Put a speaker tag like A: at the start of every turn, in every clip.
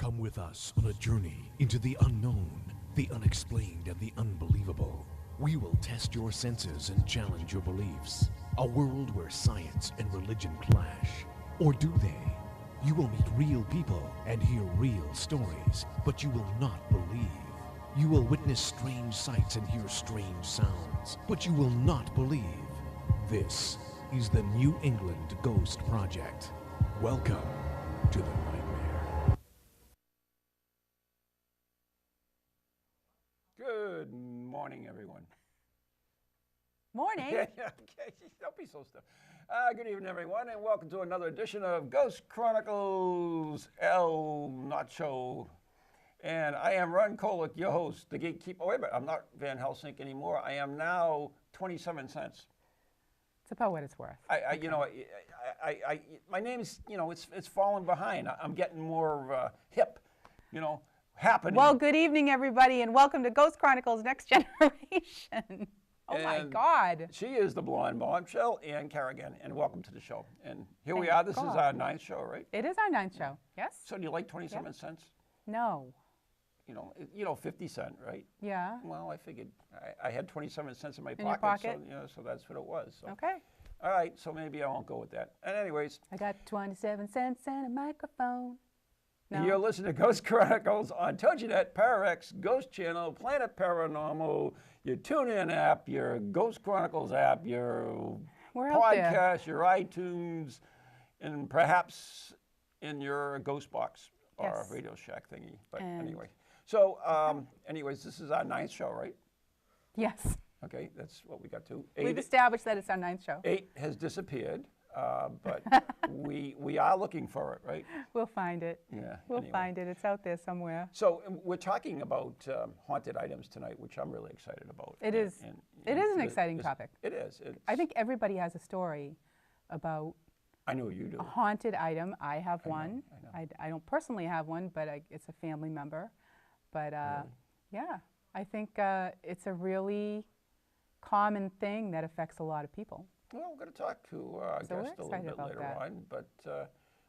A: Come with us on a journey into the unknown, the unexplained, and the unbelievable. We will test your senses and challenge your beliefs. A world where science and religion clash. Or do they? You will meet real people and hear real stories, but you will not believe. You will witness strange sights and hear strange sounds, but you will not believe. This is the New England Ghost Project. Welcome to the nightmare.
B: Good morning, everyone.
C: Morning.
B: Okay, don't be so stiff. Good evening, everyone, and welcome to another edition of Ghost Chronicles El Nacho. And I am Ron Kolek, your host, the gatekeeper. Oh, wait a minute, I'm not Van Helsing anymore. I am now 27 cents.
C: It's about what it's worth.
B: My name's, it's falling behind. I'm getting more hip, happening.
C: Well, good evening, everybody, and welcome to Ghost Chronicles-Next Generation. Oh,
B: and
C: my God.
B: She is the blonde Bombshell, Anne Kerrigan, and welcome to the show. And here we are. This is our 9th show, right?
C: It is our 9th show, yes.
B: So do you like 27 cents?
C: No.
B: 50 cent, right?
C: Yeah.
B: Well, I figured I had 27 cents in my
C: your pocket?
B: So that's what it was. So.
C: Okay.
B: All right, so maybe I won't go with that. And anyways.
C: I got 27 cents and a microphone. No.
B: You're listening to Ghost Chronicles on TogiNet, Pararex, Ghost Channel, Planet Paranormal, your TuneIn app, your Ghost Chronicles app, your podcast, your iTunes, and perhaps in your Ghost Box or Radio Shack thingy. But anyway. So, anyways, this is our 9th show, right?
C: Yes.
B: Okay, that's what we got to.
C: We've established that it's our 9th show.
B: 8 has disappeared, but we are looking for it, right?
C: We'll find it.
B: Yeah.
C: We'll find it. It's out there somewhere.
B: So we're talking about haunted items tonight, which I'm really excited about.
C: It is. It is an exciting topic.
B: It is.
C: I think everybody has a story about.
B: I know you do.
C: A haunted item. I have one.
B: I know.
C: I don't personally have one, but it's a family member. But yeah, I think it's a really common thing that affects a lot of people.
B: Well, we're going to talk to our guest a little bit later on, but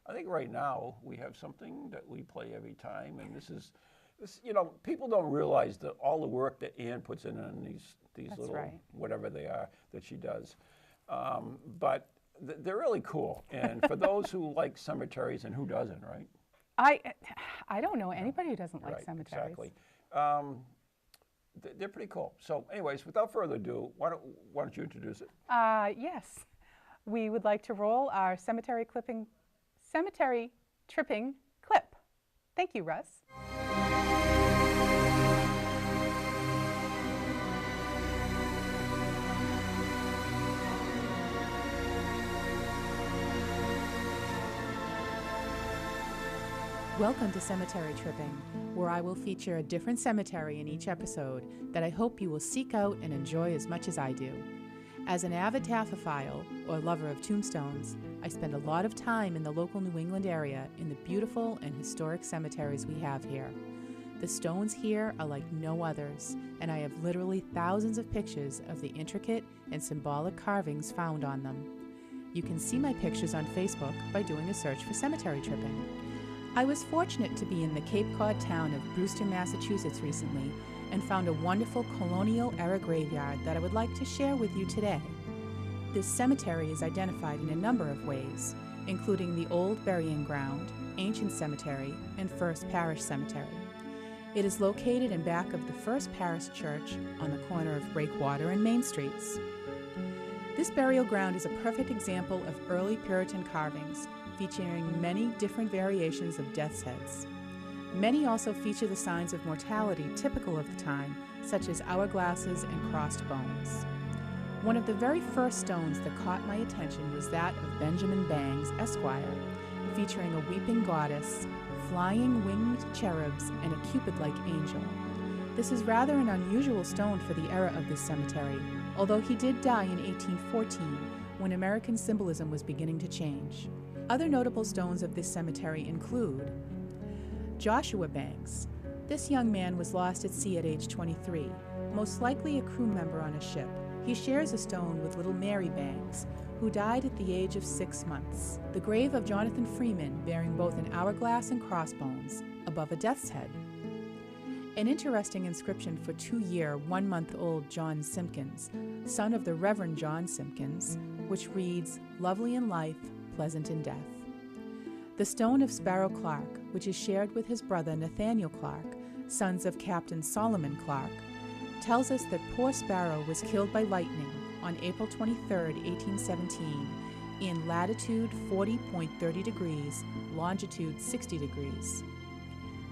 B: I think right now we have something that we play every time, and this, people don't realize that all the work that Anne puts in these little whatever they are that she does, but they're really cool. And for those who like cemeteries, and who doesn't, right?
C: I don't know anybody who doesn't like cemeteries.
B: Exactly. They're pretty cool. So anyways, without further ado, why don't you introduce it?
C: Yes. We would like to roll our cemetery tripping clip. Thank you, Russ. Welcome to Cemetery Tripping, where I will feature a different cemetery in each episode that I hope you will seek out and enjoy as much as I do. As an avid taphophile, or lover of tombstones, I spend a lot of time in the local New England area in the beautiful and historic cemeteries we have here. The stones here are like no others, and I have literally thousands of pictures of the intricate and symbolic carvings found on them. You can see my pictures on Facebook by doing a search for Cemetery Tripping. I was fortunate to be in the Cape Cod town of Brewster, Massachusetts recently and found a wonderful colonial-era graveyard that I would like to share with you today. This cemetery is identified in a number of ways, including the Old Burying Ground, Ancient Cemetery, and First Parish Cemetery. It is located in back of the First Parish Church on the corner of Breakwater and Main Streets. This burial ground is a perfect example of early Puritan carvings, featuring many different variations of death's heads. Many also feature the signs of mortality typical of the time, such as hourglasses and crossed bones. One of the very first stones that caught my attention was that of Benjamin Bangs, Esquire, featuring a weeping goddess, flying winged cherubs, and a Cupid-like angel. This is rather an unusual stone for the era of this cemetery, although he did die in 1814, when American symbolism was beginning to change. Other notable stones of this cemetery include Joshua Banks. This young man was lost at sea at age 23, most likely a crew member on a ship. He shares a stone with little Mary Banks, who died at the age of 6 months. The grave of Jonathan Freeman, bearing both an hourglass and crossbones, above a death's head. An interesting inscription for 2-year, 1-month-old John Simpkins, son of the Reverend John Simpkins, which reads, "Lovely in life, pleasant in death." The stone of Sparrow Clark, which is shared with his brother Nathaniel Clark, sons of Captain Solomon Clark, tells us that poor Sparrow was killed by lightning on April 23, 1817, in latitude 40.30 degrees, longitude 60 degrees.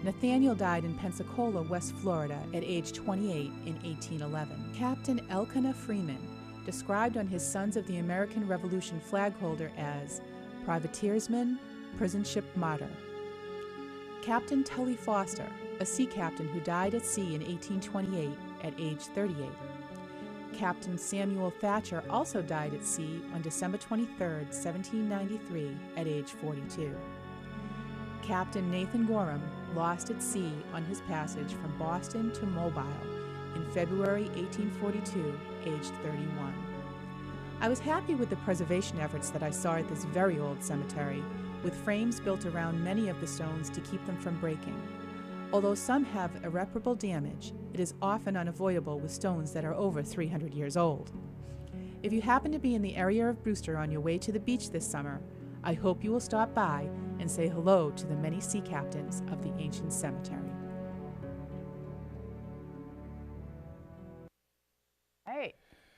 C: Nathaniel died in Pensacola, West Florida, at age 28 in 1811. Captain Elkanah Freeman, described on his Sons of the American Revolution flag holder as privateersman, prison ship martyr. Captain Tully Foster, a sea captain who died at sea in 1828 at age 38. Captain Samuel Thatcher also died at sea on December 23, 1793, at age 42. Captain Nathan Gorham lost at sea on his passage from Boston to Mobile in February 1842, aged 31. I was happy with the preservation efforts that I saw at this very old cemetery, with frames built around many of the stones to keep them from breaking. Although some have irreparable damage, it is often unavoidable with stones that are over 300 years old. If you happen to be in the area of Brewster on your way to the beach this summer, I hope you will stop by and say hello to the many sea captains of the ancient cemetery. Hey,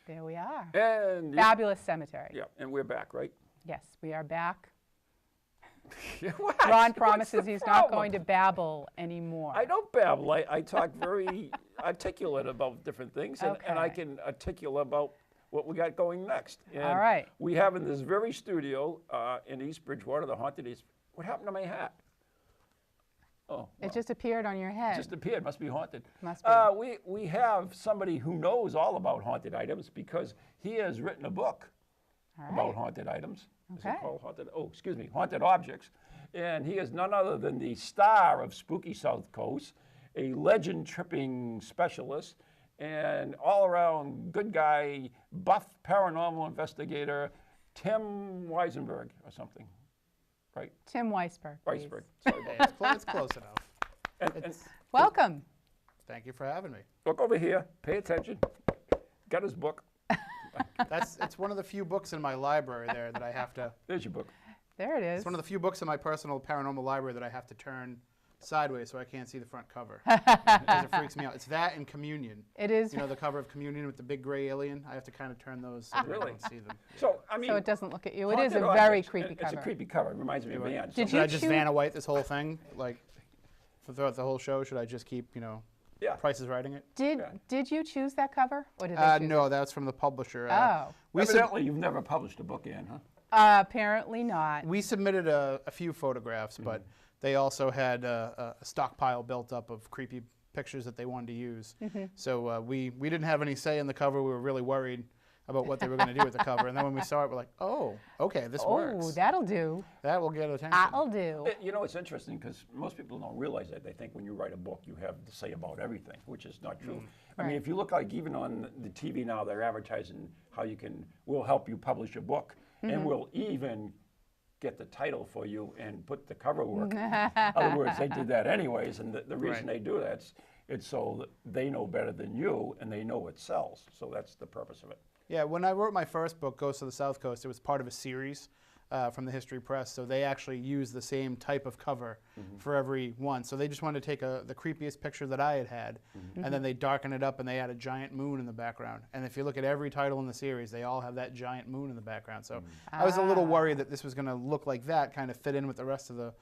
C: there we are.
B: And
C: fabulous cemetery.
B: Yeah, and we're back, right?
C: Yes, we are back.
B: What?
C: Ron promises he's not going to babble anymore.
B: I don't babble. I talk very articulate about different things, and I can articulate about what we got going next. And
C: all right.
B: We have in this very studio in East Bridgewater, the haunted East. What happened to my hat? Oh, well,
C: it just appeared on your head.
B: It just appeared. Must be haunted.
C: Must be.
B: We have somebody who knows all about haunted items because he has written a book about haunted items.
C: Okay.
B: Is it called haunted? Oh, excuse me, haunted objects. And he is none other than the star of Spooky Southcoast, a legend-tripping specialist, and all-around good guy, buff paranormal investigator, Tim Weisberg or something, right?
C: Tim Weisberg.
B: Weisberg.
D: Sorry, it's close enough.
B: And
C: welcome.
D: Thank you for having me.
B: Look over here. Pay attention. Got his book.
D: It's one of the few books in my library there that I have to.
B: There's your book.
C: There it is.
D: It's one of the few books in my personal paranormal library that I have to turn sideways so I can't see the front cover. Because it freaks me out. It's that and Communion.
C: It is.
D: You know the cover of Communion with the big gray alien? I have to kind of turn those so that I don't see them.
B: So, I mean,
C: so it doesn't look at you. It is a very creepy cover.
B: It's a creepy cover. It reminds me of Anne.
D: Should I just Vanna White this whole thing? Like, throughout the whole show, should I just keep, Price is Writing it?
C: Did you choose that cover? Or did they choose
D: no,
C: it?
D: that's from the publisher.
B: Evidently, you've never published a book, Anne, huh?
C: Apparently not.
D: We submitted a few photographs, but they also had a stockpile built up of creepy pictures that they wanted to use. So we didn't have any say in the cover. We were really worried about what they were going to do with the cover. And then when we saw it, we're like, oh, okay, this works.
C: Oh, that'll do.
D: That will get attention.
C: That'll do.
B: You know, it's interesting because most people don't realize that. They think when you write a book, you have to say about everything, which is not true. I mean, if you look like even on the TV now, they're advertising how we'll help you publish a book, and we'll even get the title for you and put the cover work. In other words, they did that anyways, and the reason they do that, it's so that they know better than you, and they know it sells. So that's the purpose of it.
D: Yeah, when I wrote my first book, Ghosts of the Southcoast, it was part of a series from the History Press, so they actually used the same type of cover for every one. So they just wanted to take the creepiest picture that I had, and then they darken it up and they had a giant moon in the background. And if you look at every title in the series, they all have that giant moon in the background. So I was a little worried that this was going to look like that, kind of fit in with the rest of the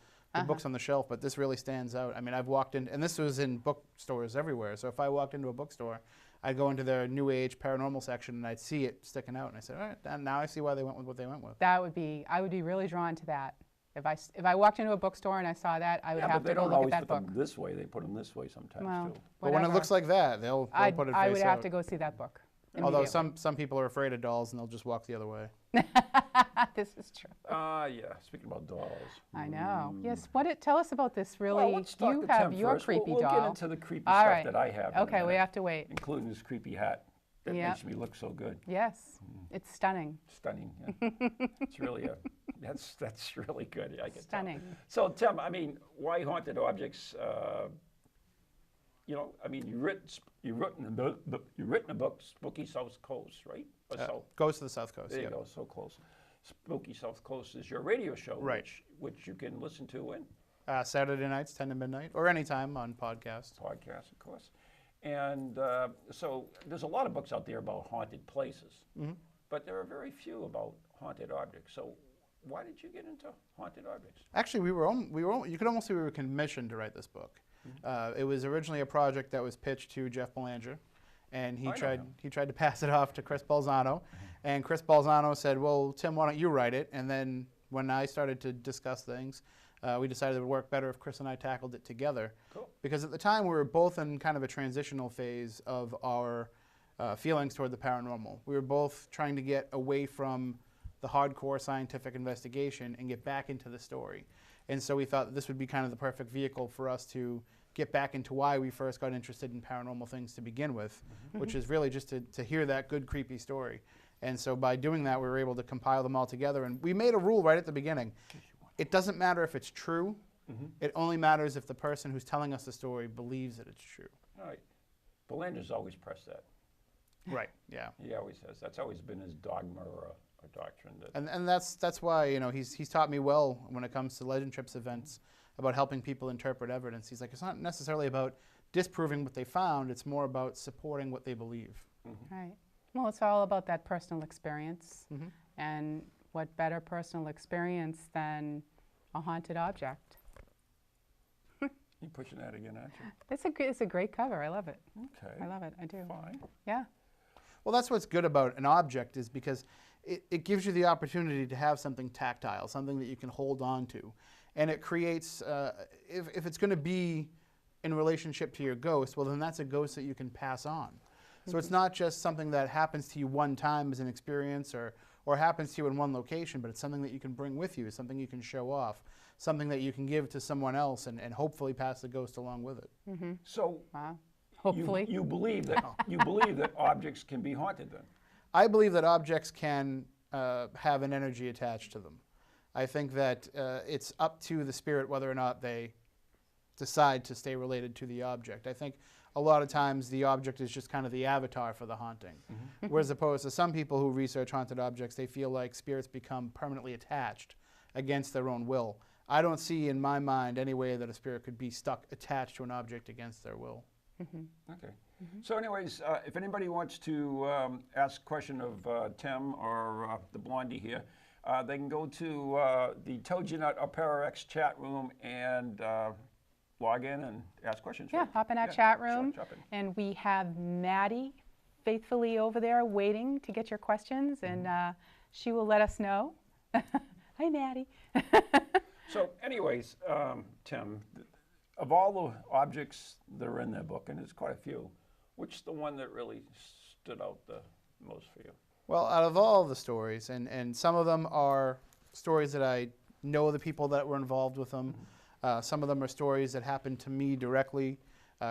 D: books on the shelf, but this really stands out. I mean, I've walked in, and this was in bookstores everywhere, so if I walked into a bookstore, I'd go into their New Age paranormal section and I'd see it sticking out, and I said, all right, now I see why they went with what they went with.
C: I would be really drawn to that. If I walked into a bookstore and I saw that, I would have to go look at that book.
B: They don't always put them this way. They put them this way sometimes too.
D: But when it looks like that, they'll put it face out.
C: I would have to go see that book.
D: Although some people are afraid of dolls and they'll just walk the other way.
C: This is true.
B: Yeah. Speaking about dolls.
C: I know. Yes. Tell us about this really.
B: Well, let's talk
C: you have
B: Tim
C: your
B: first.
C: creepy
B: we'll
C: doll.
B: We'll get into the creepy stuff that I have.
C: Okay, we have to wait.
B: Including this creepy hat. that makes me look so good.
C: Yes, it's stunning.
B: Stunning. Yeah. It's really that's really good. I can
C: Stunning.
B: tell. So Tim, I mean, why haunted objects? You know, I mean, you've written a book, Spooky Southcoast, right?
D: Goes to the Southcoast.
B: There you go, so close. Spooky Southcoast is your radio show,
D: right?
B: Which you can listen to when
D: Saturday nights, 10 to midnight, or anytime on podcast.
B: Podcast, of course. And so there's a lot of books out there about haunted places, but there are very few about haunted objects. So why did you get into haunted objects?
D: Actually, you could almost say we were commissioned to write this book. It was originally a project that was pitched to Jeff Belanger, and he tried to pass it off to Chris Balzano, and Chris Balzano said, "Well, Tim, why don't you write it?" And then when I started to discuss things, we decided it would work better if Chris and I tackled it together.
B: Cool.
D: Because at the time we were both in kind of a transitional phase of our feelings toward the paranormal. We were both trying to get away from the hardcore scientific investigation and get back into the story. And so we thought that this would be kind of the perfect vehicle for us to get back into why we first got interested in paranormal things to begin with, which is really just to hear that good, creepy story. And so by doing that, we were able to compile them all together. And we made a rule right at the beginning. It doesn't matter if it's true. It only matters if the person who's telling us the story believes that it's true.
B: All right. Belanger's always pressed that.
D: Right, yeah.
B: He always has. That's always been his dogma or a doctrine.
D: And that's why, you know, he's taught me well when it comes to Legend Trips events about helping people interpret evidence. He's like, it's not necessarily about disproving what they found, it's more about supporting what they believe.
C: Right. Well, it's all about that personal experience. And what better personal experience than a haunted object?
B: You're pushing that again, aren't you?
C: It's a great cover. I love it.
B: Okay.
C: I love it. I do.
B: Fine.
C: Yeah.
D: Well, that's what's good about an object is because it gives you the opportunity to have something tactile, something that you can hold on to. And it creates, if it's going to be in relationship to your ghost, well, then that's a ghost that you can pass on. So it's not just something that happens to you one time as an experience or happens to you in one location, but it's something that you can bring with you, something you can show off, something that you can give to someone else and hopefully pass the ghost along with it.
B: So
C: hopefully.
B: You believe that objects can be haunted then?
D: I believe that objects can have an energy attached to them. I think that it's up to the spirit whether or not they decide to stay related to the object. I think a lot of times the object is just kind of the avatar for the haunting. Whereas opposed to some people who research haunted objects, they feel like spirits become permanently attached against their own will. I don't see in my mind any way that a spirit could be stuck attached to an object against their will.
B: Okay. So anyways, if anybody wants to ask a question of Tim or the Blondie here, they can go to the TojiNut or ParaX chat room and log in and ask questions.
C: Yeah,
B: right?
C: hop in that chat room.
B: Sure,
C: and we have Maddie faithfully over there waiting to get your questions, and she will let us know. Hi, Maddie.
B: So anyways, Tim, of all the objects that are in that book, and there's quite a few, which is the one that really stood out the most for you?
D: Well, out of all the stories, and some of them are stories that I know the people that were involved with them. Some of them are stories that happened to me directly.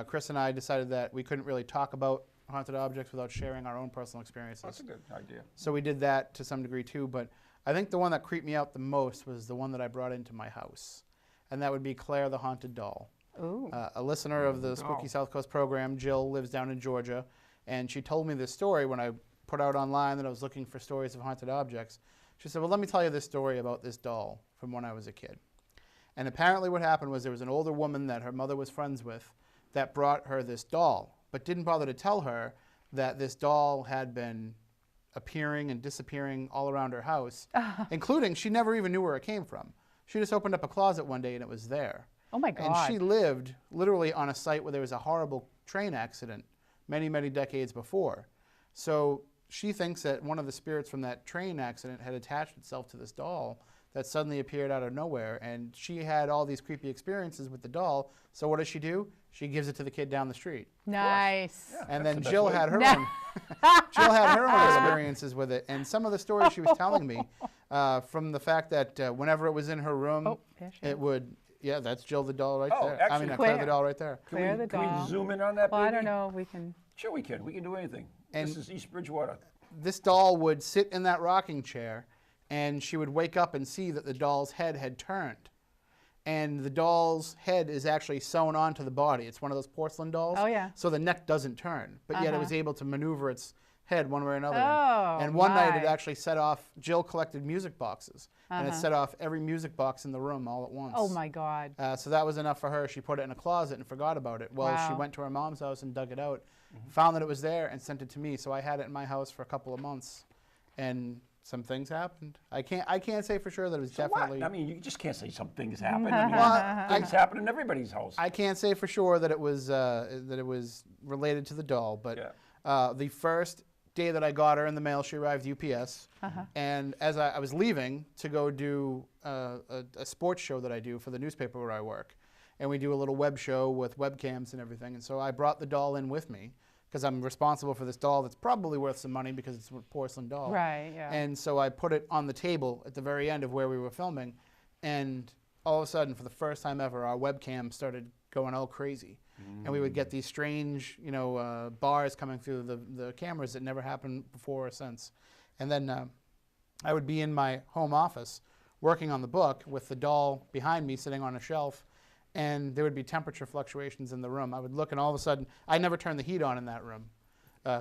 D: Chris and I decided that we couldn't really talk about haunted objects without sharing our own personal experiences.
B: That's a good idea.
D: So we did that to some degree too, but I think the one that creeped me out the most was the one that I brought into my house, and that would be Claire the Haunted Doll.
C: Ooh.
D: A listener of the Spooky Southcoast program, Jill, lives down in Georgia, and she told me this story when I put out online that I was looking for stories of haunted objects. She said, well, let me tell you this story about this doll from when I was a kid. And apparently what happened was there was an older woman that her mother was friends with that brought her this doll, but didn't bother to tell her that this doll had been appearing and disappearing all around her house, including she never even knew where it came from. She just opened up a closet one day and it was there.
C: Oh my God.
D: And she lived literally on a site where there was a horrible train accident many, many decades before. So she thinks that one of the spirits from that train accident had attached itself to this doll that suddenly appeared out of nowhere. And she had all these creepy experiences with the doll. So what does she do? She gives it to the kid down the street.
C: Nice.
B: Yeah,
D: and then Jill had her own Jill had her own experiences with it. And some of the stories she was telling me, from the fact that whenever it was in her room, it would, that's Jill the doll right there.
B: Actually,
D: I mean, Claire the doll right there.
C: Claire the doll.
B: Can we zoom in on that,
C: Well,
B: baby?
C: I don't know if we can.
B: Sure we can. We can do anything.
D: And
B: this is East Bridgewater.
D: This doll would sit in that rocking chair, and she would wake up and see that the doll's head had turned. And the doll's head is actually sewn onto the body. It's one of those porcelain dolls.
C: Oh, yeah.
D: So the neck doesn't turn, but yet it was able to maneuver its head one way or another.
C: Oh,
D: and one night it actually set off, Jill collected music boxes, and it set off every music box in the room all at once.
C: Oh, my God.
D: So that was enough for her. She put it in a closet and forgot about it. Well, she
C: Wow.
D: went to her mom's house and dug it out, found that it was there, and sent it to me. So I had it in my house for a couple of months, and some things happened. I can't say for sure that it was definitely.
B: What? I mean, you just can't say some things happen. I mean, things happen in everybody's house.
D: I can't say for sure that it was related to the doll, but the first day that I got her in the mail, she arrived UPS, and as I was leaving to go do a sports show that I do for the newspaper where I work, and we do a little web show with webcams and everything, and so I brought the doll in with me because I'm responsible for this doll that's probably worth some money because it's a porcelain doll.
C: Right, yeah.
D: And so I put it on the table at the very end of where we were filming, and all of a sudden, for the first time ever, our webcam started going all crazy. And we would get these strange, bars coming through the cameras that never happened before or since. And then I would be in my home office working on the book with the doll behind me sitting on a shelf, and there would be temperature fluctuations in the room. I would look, and all of a sudden, I never turn the heat on in that room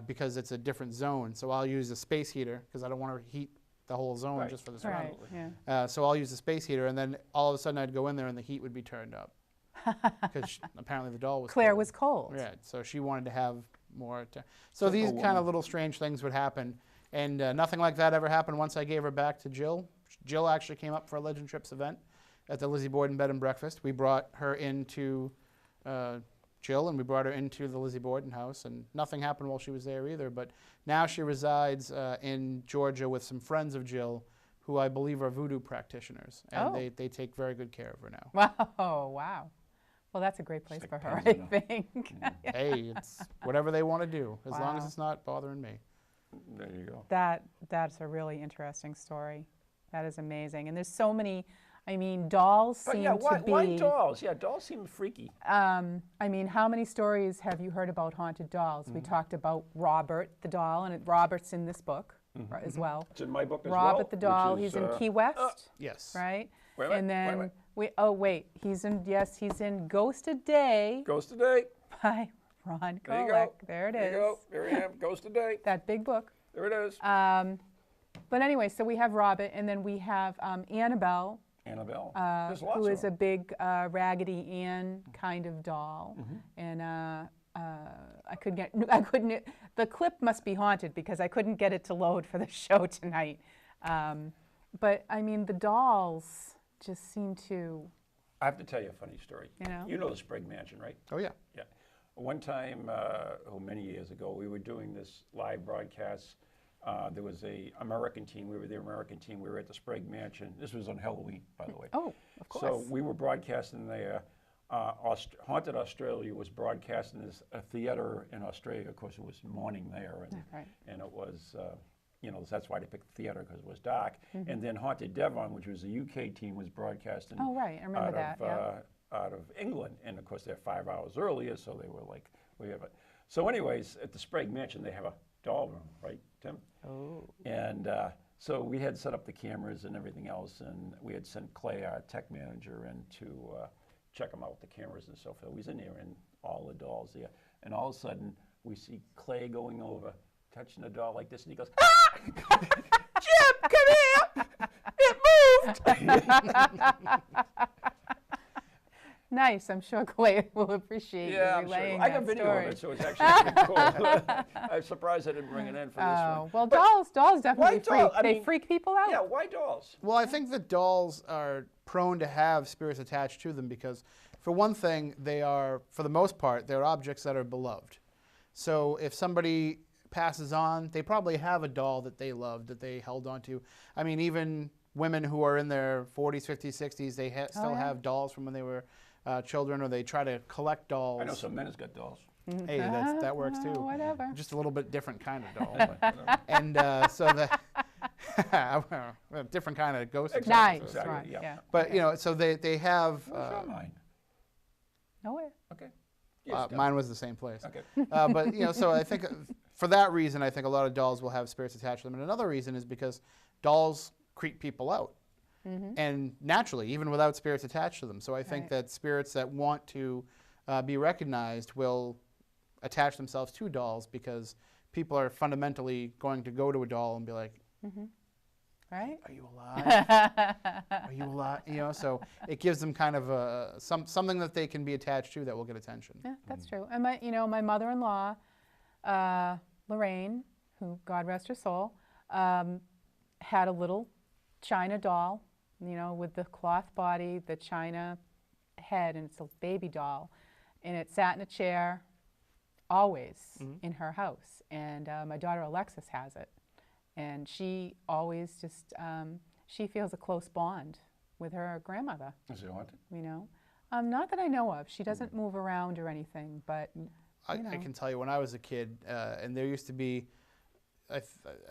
D: because it's a different zone. So I'll use a space heater because I don't want to heat the whole zone just for this room.
C: Yeah.
D: So I'll use a space heater, and then all of a sudden I'd go in there and the heat would be turned up because apparently the doll was
C: Claire
D: cold.
C: was cold.
D: Yeah, so she wanted to have more. So these kind of little strange things would happen, and nothing like that ever happened once I gave her back to Jill. Jill actually came up for a Legend Trips event at the Lizzie Borden Bed and Breakfast. We brought her into Jill, and we brought her into the Lizzie Borden house, and nothing happened while she was there either. But now she resides in Georgia with some friends of Jill, who I believe are voodoo practitioners, and they take very good care of her now.
C: Wow. Well, that's a great place for her, I think.
D: Hey, it's whatever they want to do, as long as it's not bothering me.
B: There you go.
C: That's a really interesting story. That is amazing. And there's so many, dolls seem to be...
B: Why dolls? Yeah, dolls seem freaky.
C: How many stories have you heard about haunted dolls? We talked about Robert the doll, and Robert's in this book as well.
B: It's in my book as well.
C: Robert the doll, he's in Key West.
D: Yes.
C: Right?
B: Wait,
C: and then he's in Ghost a Day.
B: Ghost a Day.
C: By Ron
B: There you
C: Kolek.
B: go.
C: There it
B: There
C: is.
B: you go. There I am. Ghost a Day.
C: That big book.
B: There it is.
C: But anyway, so we have Robert, and then we have Annabelle.
B: Annabelle. There's lots
C: Who
B: of
C: is a
B: them.
C: big Raggedy Ann kind of doll, and the clip must be haunted because I couldn't get it to load for the show tonight. But the dolls just seem to.
B: I have to tell you a funny story.
C: You know
B: the Sprague Mansion, right?
D: Oh, yeah.
B: Yeah. One time, many years ago, we were doing this live broadcast. There was a American team. We were the American team. We were at the Sprague Mansion. This was on Halloween, by the way.
C: Oh, of course.
B: So we were broadcasting there. Haunted Australia was broadcasting this a theater in Australia. Of course, it was morning there, and it was, that's why they picked the theater because it was dark. And then Haunted Devon, which was a UK team, was broadcasting.
C: Oh, right, I remember that.
B: Out of England, and of course they're 5 hours earlier, so they were like, we have it. So, anyways, at the Sprague Mansion, they have a doll room, right, Tim?
C: Oh.
B: And so we had set up the cameras and everything else, and we had sent Clay, our tech manager, in to check them out with the cameras and so forth. We was in there and all the dolls there, and all of a sudden we see Clay going over, touching the doll like this, and he goes, "Ah! Jim, come here! It moved!"
C: Nice. I'm sure Clay will appreciate you relaying
B: I got
C: that
B: video
C: story.
B: of it, so it's actually pretty cool. I'm surprised I didn't bring it in for this one.
C: Well, dolls definitely freak. They freak people out.
B: Yeah, why dolls?
D: Well, I think that dolls are prone to have spirits attached to them because, for one thing, they are, for the most part, they're objects that are beloved. So if somebody passes on, they probably have a doll that they loved, that they held on to. Even women who are in their 40s, 50s, 60s, they still have dolls from when they were children, or they try to collect dolls.
B: I know some men has got dolls.
D: Hey, that works too.
C: Whatever.
D: Just a little bit different kind of doll. And so a different kind of ghost.
C: Nice,
B: Exactly,
C: right?
B: yeah.
D: But so they have.
B: What's your mind?
C: Nowhere.
B: Okay. Yes,
D: mine was the same place.
B: Okay.
D: But so I think for that reason, I think a lot of dolls will have spirits attached to them. And another reason is because dolls creep people out, and naturally, even without spirits attached to them. So I think that spirits that want to be recognized will attach themselves to dolls because people are fundamentally going to go to a doll and be like,
C: right?
D: Are you alive? Are you alive? So it gives them kind of something that they can be attached to that will get attention.
C: Yeah, that's true. And my mother-in-law, Lorraine, who God rest her soul, had a little china doll, with the cloth body, the china head, and it's a baby doll, and it sat in a chair always in her house. And my daughter Alexis has it. And she always just, she feels a close bond with her grandmother.
B: Is it haunted?
C: Not that I know of. She doesn't move around or anything, but,
D: I can tell you when I was a kid, and there used to be, I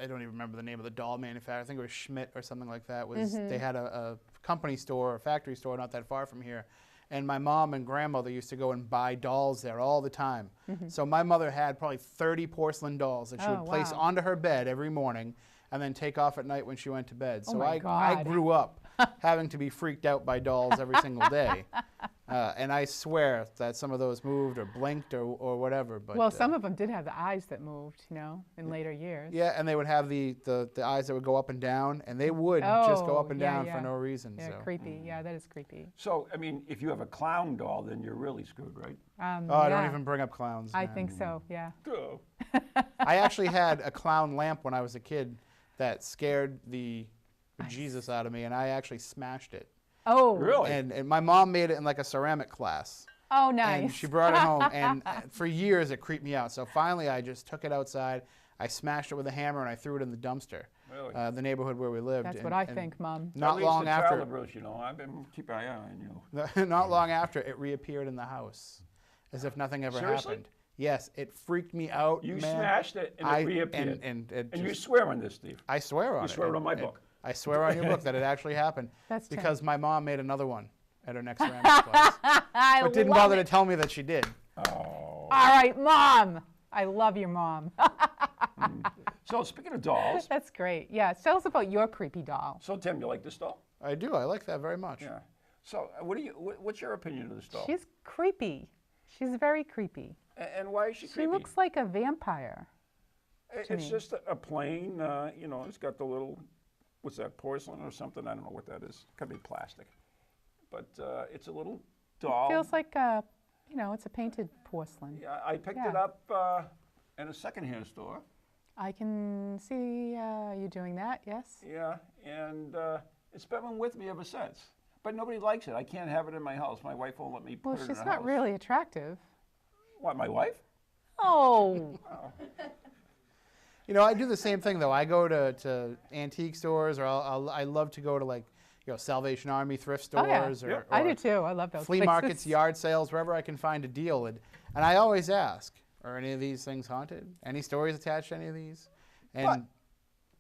D: don't even remember the name of the doll manufacturer. I think it was Schmidt or something like that. They had a company store, a factory store not that far from here. And my mom and grandmother used to go and buy dolls there all the time. So my mother had probably 30 porcelain dolls that she would place onto her bed every morning and then take off at night when she went to bed. So I grew up having to be freaked out by dolls every single day. And I swear that some of those moved or blinked or whatever. But,
C: well, some of them did have the eyes that moved, in later years.
D: Yeah, and they would have the eyes that would go up and down, and they would just go up and down for no reason.
C: Yeah,
D: so.
C: creepy. Yeah, that is creepy.
B: So, if you have a clown doll, then you're really screwed, right?
D: I don't even bring up clowns.
C: I think so, yeah.
B: Oh.
D: I actually had a clown lamp when I was a kid that scared the Jesus out of me, and I actually smashed it.
C: Oh.
B: Really?
D: And my mom made it in like a ceramic glass.
C: Oh, nice.
D: And she brought it home, and for years it creeped me out. So finally I just took it outside, I smashed it with a hammer, and I threw it in the dumpster.
B: Really?
D: The neighborhood where we lived.
C: That's what I think, Mom.
D: Not long after.
B: I've been keeping an eye on you.
D: Not long after, it reappeared in the house, as if nothing ever
B: Seriously?
D: happened. Yes, it freaked me out.
B: You
D: man.
B: Smashed it and it reappeared.
D: And
B: you swear on this, Steve.
D: I swear on
B: You
D: it.
B: swear on my book.
D: I swear on your book that it actually happened.
C: That's
D: because my mom made another one at her next ceramic class. But didn't bother to tell me that she did.
B: Oh.
C: All right, Mom. I love your mom.
B: So speaking of dolls.
C: That's great. Yeah, tell us about your creepy doll.
B: So Tim, you like this doll?
D: I do. I like that very much.
B: Yeah. So what's your opinion of this doll?
C: She's creepy. She's very creepy.
B: And why is she creepy?
C: She looks like a vampire.
B: It's just a plain, it's got the little, what's that, porcelain or something? I don't know what that is. Could be plastic. But it's a little doll.
C: It feels like it's a painted porcelain.
B: Yeah, I picked it up in a secondhand store.
C: I can see you doing that, yes.
B: Yeah, and it's been with me ever since. But nobody likes it. I can't have it in my house. My wife won't let me put it in the house.
C: Well, she's not really attractive.
B: What, my wife?
C: Oh.
D: I do the same thing, though. I go to antique stores, or I love to go to, Salvation Army thrift stores.
C: Oh, yeah.
D: or
C: I do, too. I love those
D: flea
C: places.
D: markets, yard sales, wherever I can find a deal. And I always ask, are any of these things haunted? Any stories attached to any of these? And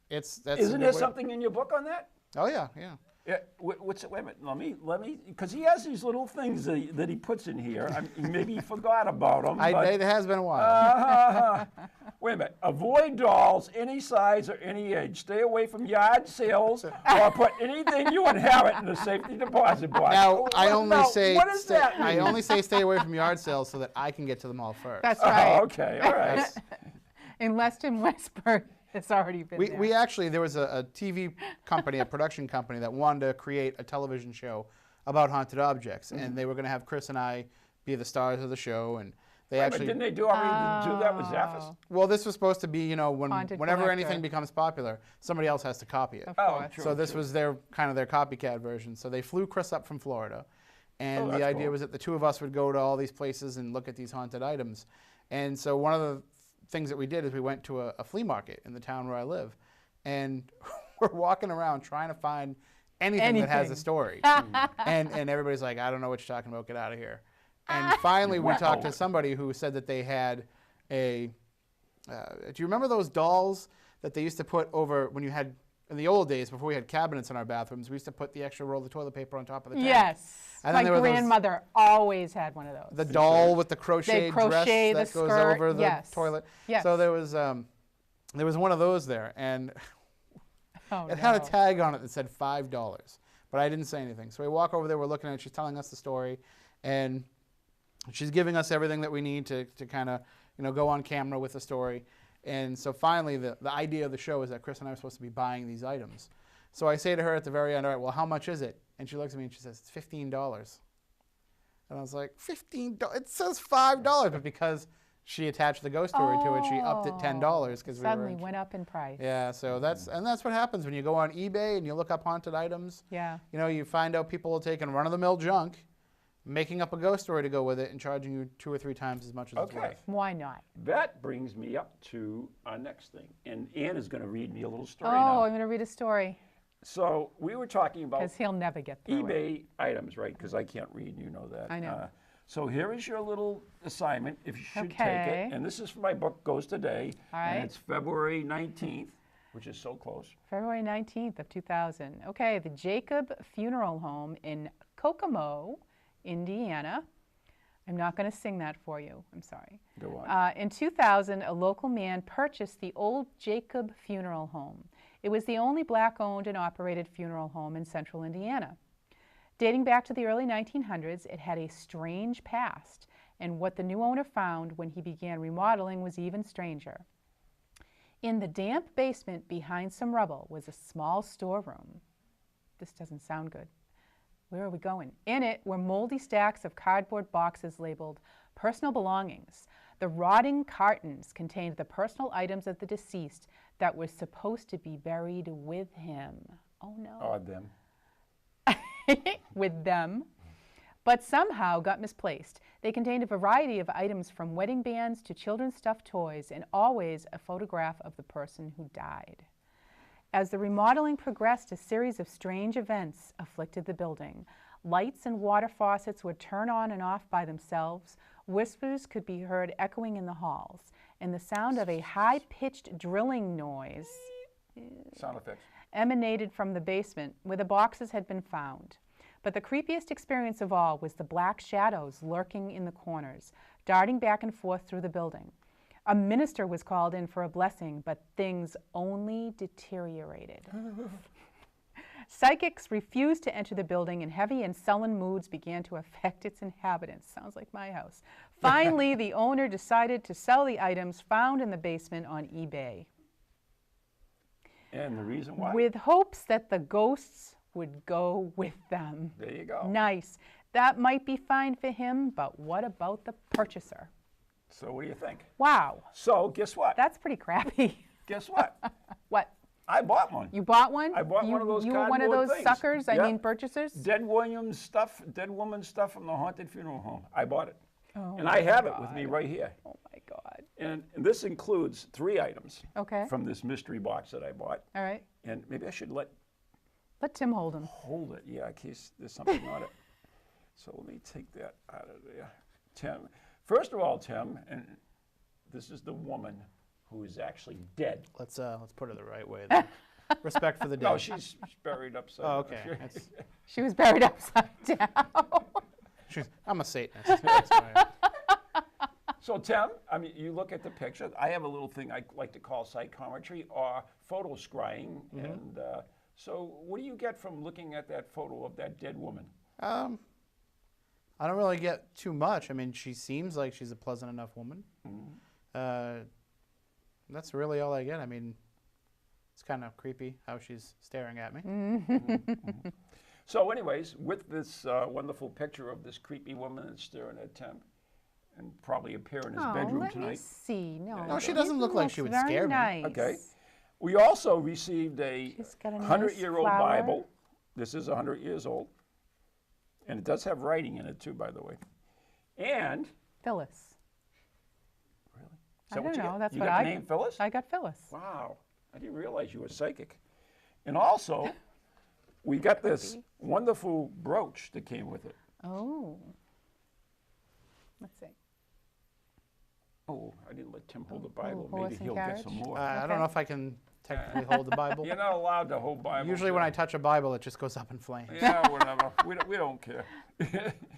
B: Isn't there something in your book on that?
D: Oh, yeah, yeah.
B: Yeah, wait a minute, let me, because he has these little things that he puts in here. Maybe he forgot about them.
D: It has been a while.
B: Wait a minute. Avoid dolls any size or any age. Stay away from yard sales or put anything you inherit in the safety deposit box.
D: Now, I only say
B: what does that mean?
D: I only say stay away from yard sales so that I can get to them all first.
C: That's right.
B: Oh, okay, all right.
C: Unless in Weisberg. It's already been there.
D: We actually, there was a TV company, a production company that wanted to create a television show about haunted objects, and they were going to have Chris and I be the stars of the show, and they
B: But didn't they already do that with Zaffis?
D: Well, this was supposed to be, whenever
C: collector.
D: anything becomes popular, somebody else has to copy it.
B: True.
D: So this was their copycat version. So they flew Chris up from Florida, and the idea was that the two of us would go to all these places and look at these haunted items. And so one of the things that we did is we went to a flea market in the town where I live, and we're walking around trying to find anything that has a story. and everybody's like, I don't know what you're talking about, get out of here. And finally we talked to somebody who said that they had do you remember those dolls that they used to put over when you had, in the old days before we had cabinets in our bathrooms, we used to put the extra roll of toilet paper on top of the tank?
C: Yes. My grandmother always had one of those.
D: The doll with the crochet dress that goes over the toilet.
C: Yes.
D: So there was one of those there, and it had a tag on it that said $5, but I didn't say anything. So we walk over there, we're looking at it, she's telling us the story, and she's giving us everything that we need to kind of, go on camera with the story. And so finally, the idea of the show is that Chris and I are supposed to be buying these items. So I say to her at the very end, all right, well, how much is it? And she looks at me and she says, it's $15. And I was like, $15? It says $5. But because she attached the ghost story to it, she upped it $10 because
C: suddenly went up in price.
D: Yeah, so that's what happens when you go on eBay and you look up haunted items.
C: Yeah.
D: You find out people are taking run-of-the-mill junk, making up a ghost story to go with it, and charging you 2 or 3 times as much as it's worth.
C: Why not?
B: That brings me up to our next thing. And Anne is going to read me a little story
C: now.
B: Oh,
C: I'm going to read a story.
B: So we were talking about...
C: Because he'll never get through
B: eBay items, right? Because I can't read, you know that.
C: I know.
B: So here is your little assignment, if you should take it. And this is for my book, Goes Today.
C: All right.
B: And it's February 19th, which is so close.
C: February 19th of 2000. Okay, the Jacob Funeral Home in Kokomo, Indiana. I'm not going to sing that for you. I'm sorry.
B: Go on.
C: In 2000, a local man purchased the old Jacob Funeral Home. It was the only black-owned and operated funeral home in central Indiana. Dating back to the early 1900s, it had a strange past, and what the new owner found when he began remodeling was even stranger. In the damp basement behind some rubble was a small storeroom. This doesn't sound good. Where are we going? In it were moldy stacks of cardboard boxes labeled personal belongings. The rotting cartons contained the personal items of the deceased that were supposed to be buried with him. Oh no.
B: Or them.
C: With them. But somehow got misplaced. They contained a variety of items from wedding bands to children's stuffed toys, and always a photograph of the person who died. As the remodeling progressed, a series of strange events afflicted the building. Lights and water faucets would turn on and off by themselves. Whispers could be heard echoing in the halls, and the sound of a high-pitched drilling noise
B: sound effects
C: emanated from the basement where the boxes had been found. But the creepiest experience of all was the black shadows lurking in the corners, darting back and forth through the building. A minister was called in for a blessing, but things only deteriorated. Psychics refused to enter the building, and heavy and sullen moods began to affect its inhabitants. Sounds like my house. Finally, the owner decided to sell the items found in the basement on eBay.
B: And the reason why?
C: With hopes that the ghosts would go with them.
B: There you go.
C: Nice. That might be fine for him, but what about the purchaser?
B: So what do you think?
C: Wow.
B: So guess what?
C: That's pretty crappy.
B: Guess what?
C: What?
B: I bought one.
C: You bought one?
B: I bought one of those
C: You were one of
B: cardboard
C: those
B: things.
C: suckers?
B: Yep.
C: I mean purchasers?
B: Dead woman stuff from the haunted funeral home. I bought it.
C: Oh
B: and I have it with me right here.
C: Oh my God.
B: And this includes 3 items
C: Okay.
B: from this mystery box that I bought.
C: All right.
B: And maybe I should let
C: Tim hold them.
B: hold it, yeah, in case there's something on it. So let me take that out of there. Tim, first of all, Tim, and this is the woman who is actually dead.
D: Let's put her the right way then. Respect for the dead.
B: No, she's buried upside down.
D: Oh, okay.
C: She was buried upside down.
D: I'm a Satanist. That's right.
B: So, Tim, I mean, you look at the picture. I have a little thing I like to call psychometry or photo scrying.
D: Mm-hmm.
B: And so what do you get from looking at that photo of that dead woman?
D: I don't really get too much. I mean, she seems like she's a pleasant enough woman. Mm-hmm. That's really all I get. I mean, it's kind of creepy how she's staring at me.
B: Mm-hmm. So anyways, with this wonderful picture of this creepy woman that's staring at Tim, and probably appear in his bedroom
C: let
B: tonight.
C: Me see.
D: No, she doesn't look like she would scare
C: nice.
D: me.
B: Okay. We also received a
C: She's got a
B: 100-year-old
C: nice flower.
B: Bible. This is 100 years old. And it does have writing in it too, by the way. And
C: Phyllis.
B: really? Is
C: I
B: that what
C: don't
B: you
C: know.
B: got?
C: That's
B: you
C: what
B: got
C: I
B: the name Phyllis?
C: I got Phyllis.
B: Wow. I didn't realize you were psychic. And also, we got this wonderful brooch that came with it.
C: Oh. Let's see.
B: Oh, I didn't let Tim hold the Bible.
C: horse
B: Maybe
C: and
B: he'll
C: carriage?
B: get some more.
D: I don't know if I can technically hold the Bible.
B: You're not allowed to hold Bibles.
D: Usually when I touch a Bible, it just goes up in flames.
B: Yeah, whatever. We don't care.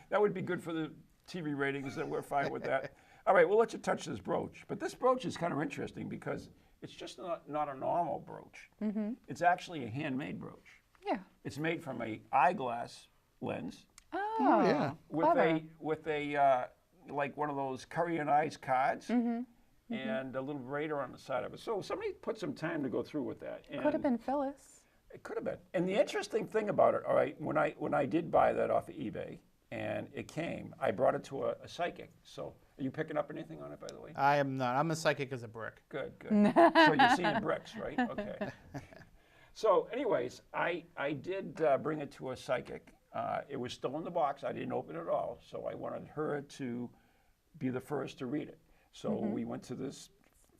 B: That would be good for the TV ratings, and we're fine with that. All right, we'll let you touch this brooch. But this brooch is kind of interesting because it's just not a normal brooch. Mm-hmm. It's actually a handmade brooch.
C: Yeah.
B: It's made from a eyeglass lens.
C: Oh,
D: yeah.
B: With a like one of those Kerrigan eyes cards. Mm-hmm. And a little radar on the side of it. So somebody put some time to go through with that.
C: Could have been Phyllis.
B: It could have been. And the interesting thing about it, all right, when I did buy that off of eBay and it came, I brought it to a psychic. So are you picking up anything on it, by the way?
D: I am not. I'm a psychic as a brick.
B: Good. So you're seeing bricks, right? Okay. So anyways, I did bring it to a psychic. It was still in the box. I didn't open it at all. So I wanted her to be the first to read it. So we went to this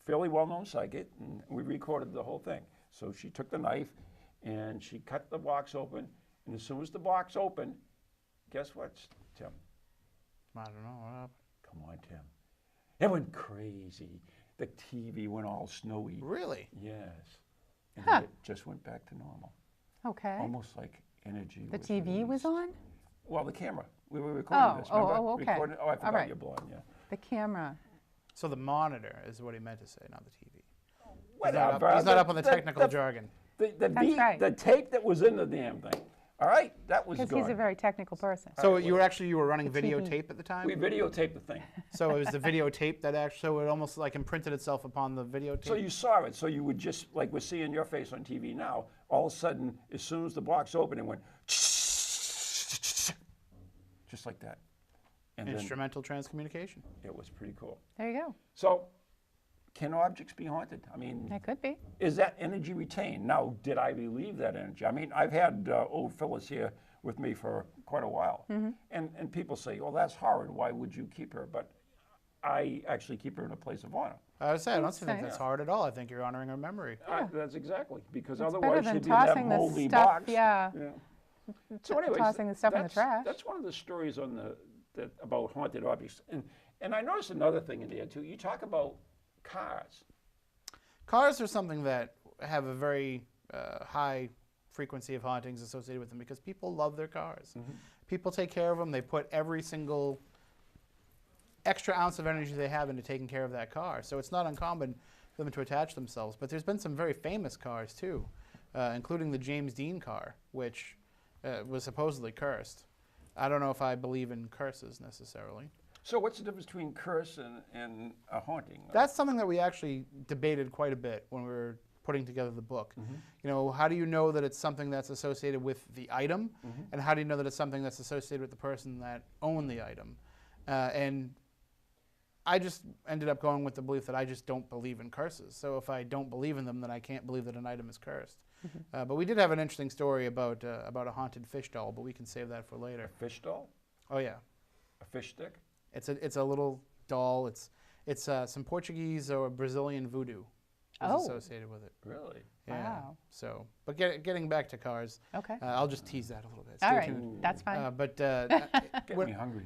B: fairly well-known psychic, and we recorded the whole thing. So she took the knife, and she cut the box open, and as soon as the box opened, guess what, Tim?
D: I don't know. What happened?
B: Come on, Tim. It went crazy. The TV went all snowy.
D: Really?
B: Yes. And then it just went back to normal.
C: Okay.
B: Almost like energy
C: The TV was on?
B: Well, the camera. We were recording this, remember?
C: Oh, okay.
B: I forgot
C: right.
B: you're blind, yeah.
C: The camera.
D: So the monitor is what he meant to say, not the TV.
B: Whatever.
D: He's not up on the technical jargon.
B: The tape that was in the damn thing. All right, that was good.
C: Because he's a very technical person.
D: So you were running videotape at the time?
B: We videotaped the thing.
D: So it was the videotape that actually, so it almost like imprinted itself upon the videotape?
B: So you saw it, so you would just, like we're seeing your face on TV now, all of a sudden, as soon as the box opened, it went just like that. And
D: instrumental transcommunication.
B: It was pretty cool.
C: There you go.
B: So, can objects be haunted? I mean,
C: That could be.
B: is that energy retained? Now, did I believe that energy? I mean, I've had old Phyllis here with me for quite a while, and people say, "Well, that's horrid. Why would you keep her?" But I actually keep her in a place of honor.
D: I would say I don't think that's hard at all. I think you're honoring her memory.
B: That's exactly because
C: It's
B: otherwise
C: better
B: she'd
C: than
B: be in that
C: tossing
B: moldy
C: the stuff.
B: box.
C: Yeah.
B: So, anyways,
C: tossing the stuff in the trash.
B: That's one of the stories on about haunted objects, and I noticed another thing in there too. You talk about cars.
D: Cars are something that have a very high frequency of hauntings associated with them because people love their cars. People take care of them. They put every single extra ounce of energy they have into taking care of that car. So it's not uncommon for them to attach themselves. But there's been some very famous cars too, including the James Dean car, which was supposedly cursed. I don't know if I believe in curses necessarily.
B: So what's the difference between curse and a haunting?
D: That's something that we actually debated quite a bit when we were putting together the book. You know, how do you know that it's something that's associated with the item, and how do you know that it's something that's associated with the person that owned the item? And I just ended up going with the belief that I just don't believe in curses. So if I don't believe in them, then I can't believe that an item is cursed. But we did have an interesting story about a haunted fish doll, but we can save that for later.
B: A fish doll?
D: Oh yeah.
B: A fish stick?
D: It's a little doll. It's some Portuguese or Brazilian voodoo is associated with it.
B: Really?
D: Yeah.
C: Wow.
D: So, but getting back to cars.
C: Okay.
D: I'll just tease that a little bit.
C: All
D: Stay
C: right.
D: tuned.
C: That's fine.
B: Get me hungry.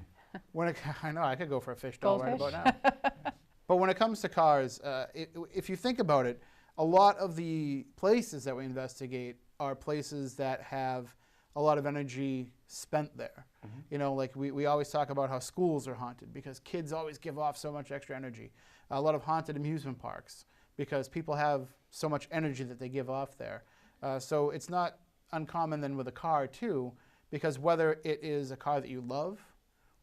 D: I know I could go for a fish doll right
C: Goldfish?
D: about now. But when it comes to cars, if you think about it, a lot of the places that we investigate are places that have a lot of energy spent there. You know, like we always talk about how schools are haunted because kids always give off so much extra energy. A lot of haunted amusement parks because people have so much energy that they give off there. So it's not uncommon then with a car too, because whether it is a car that you love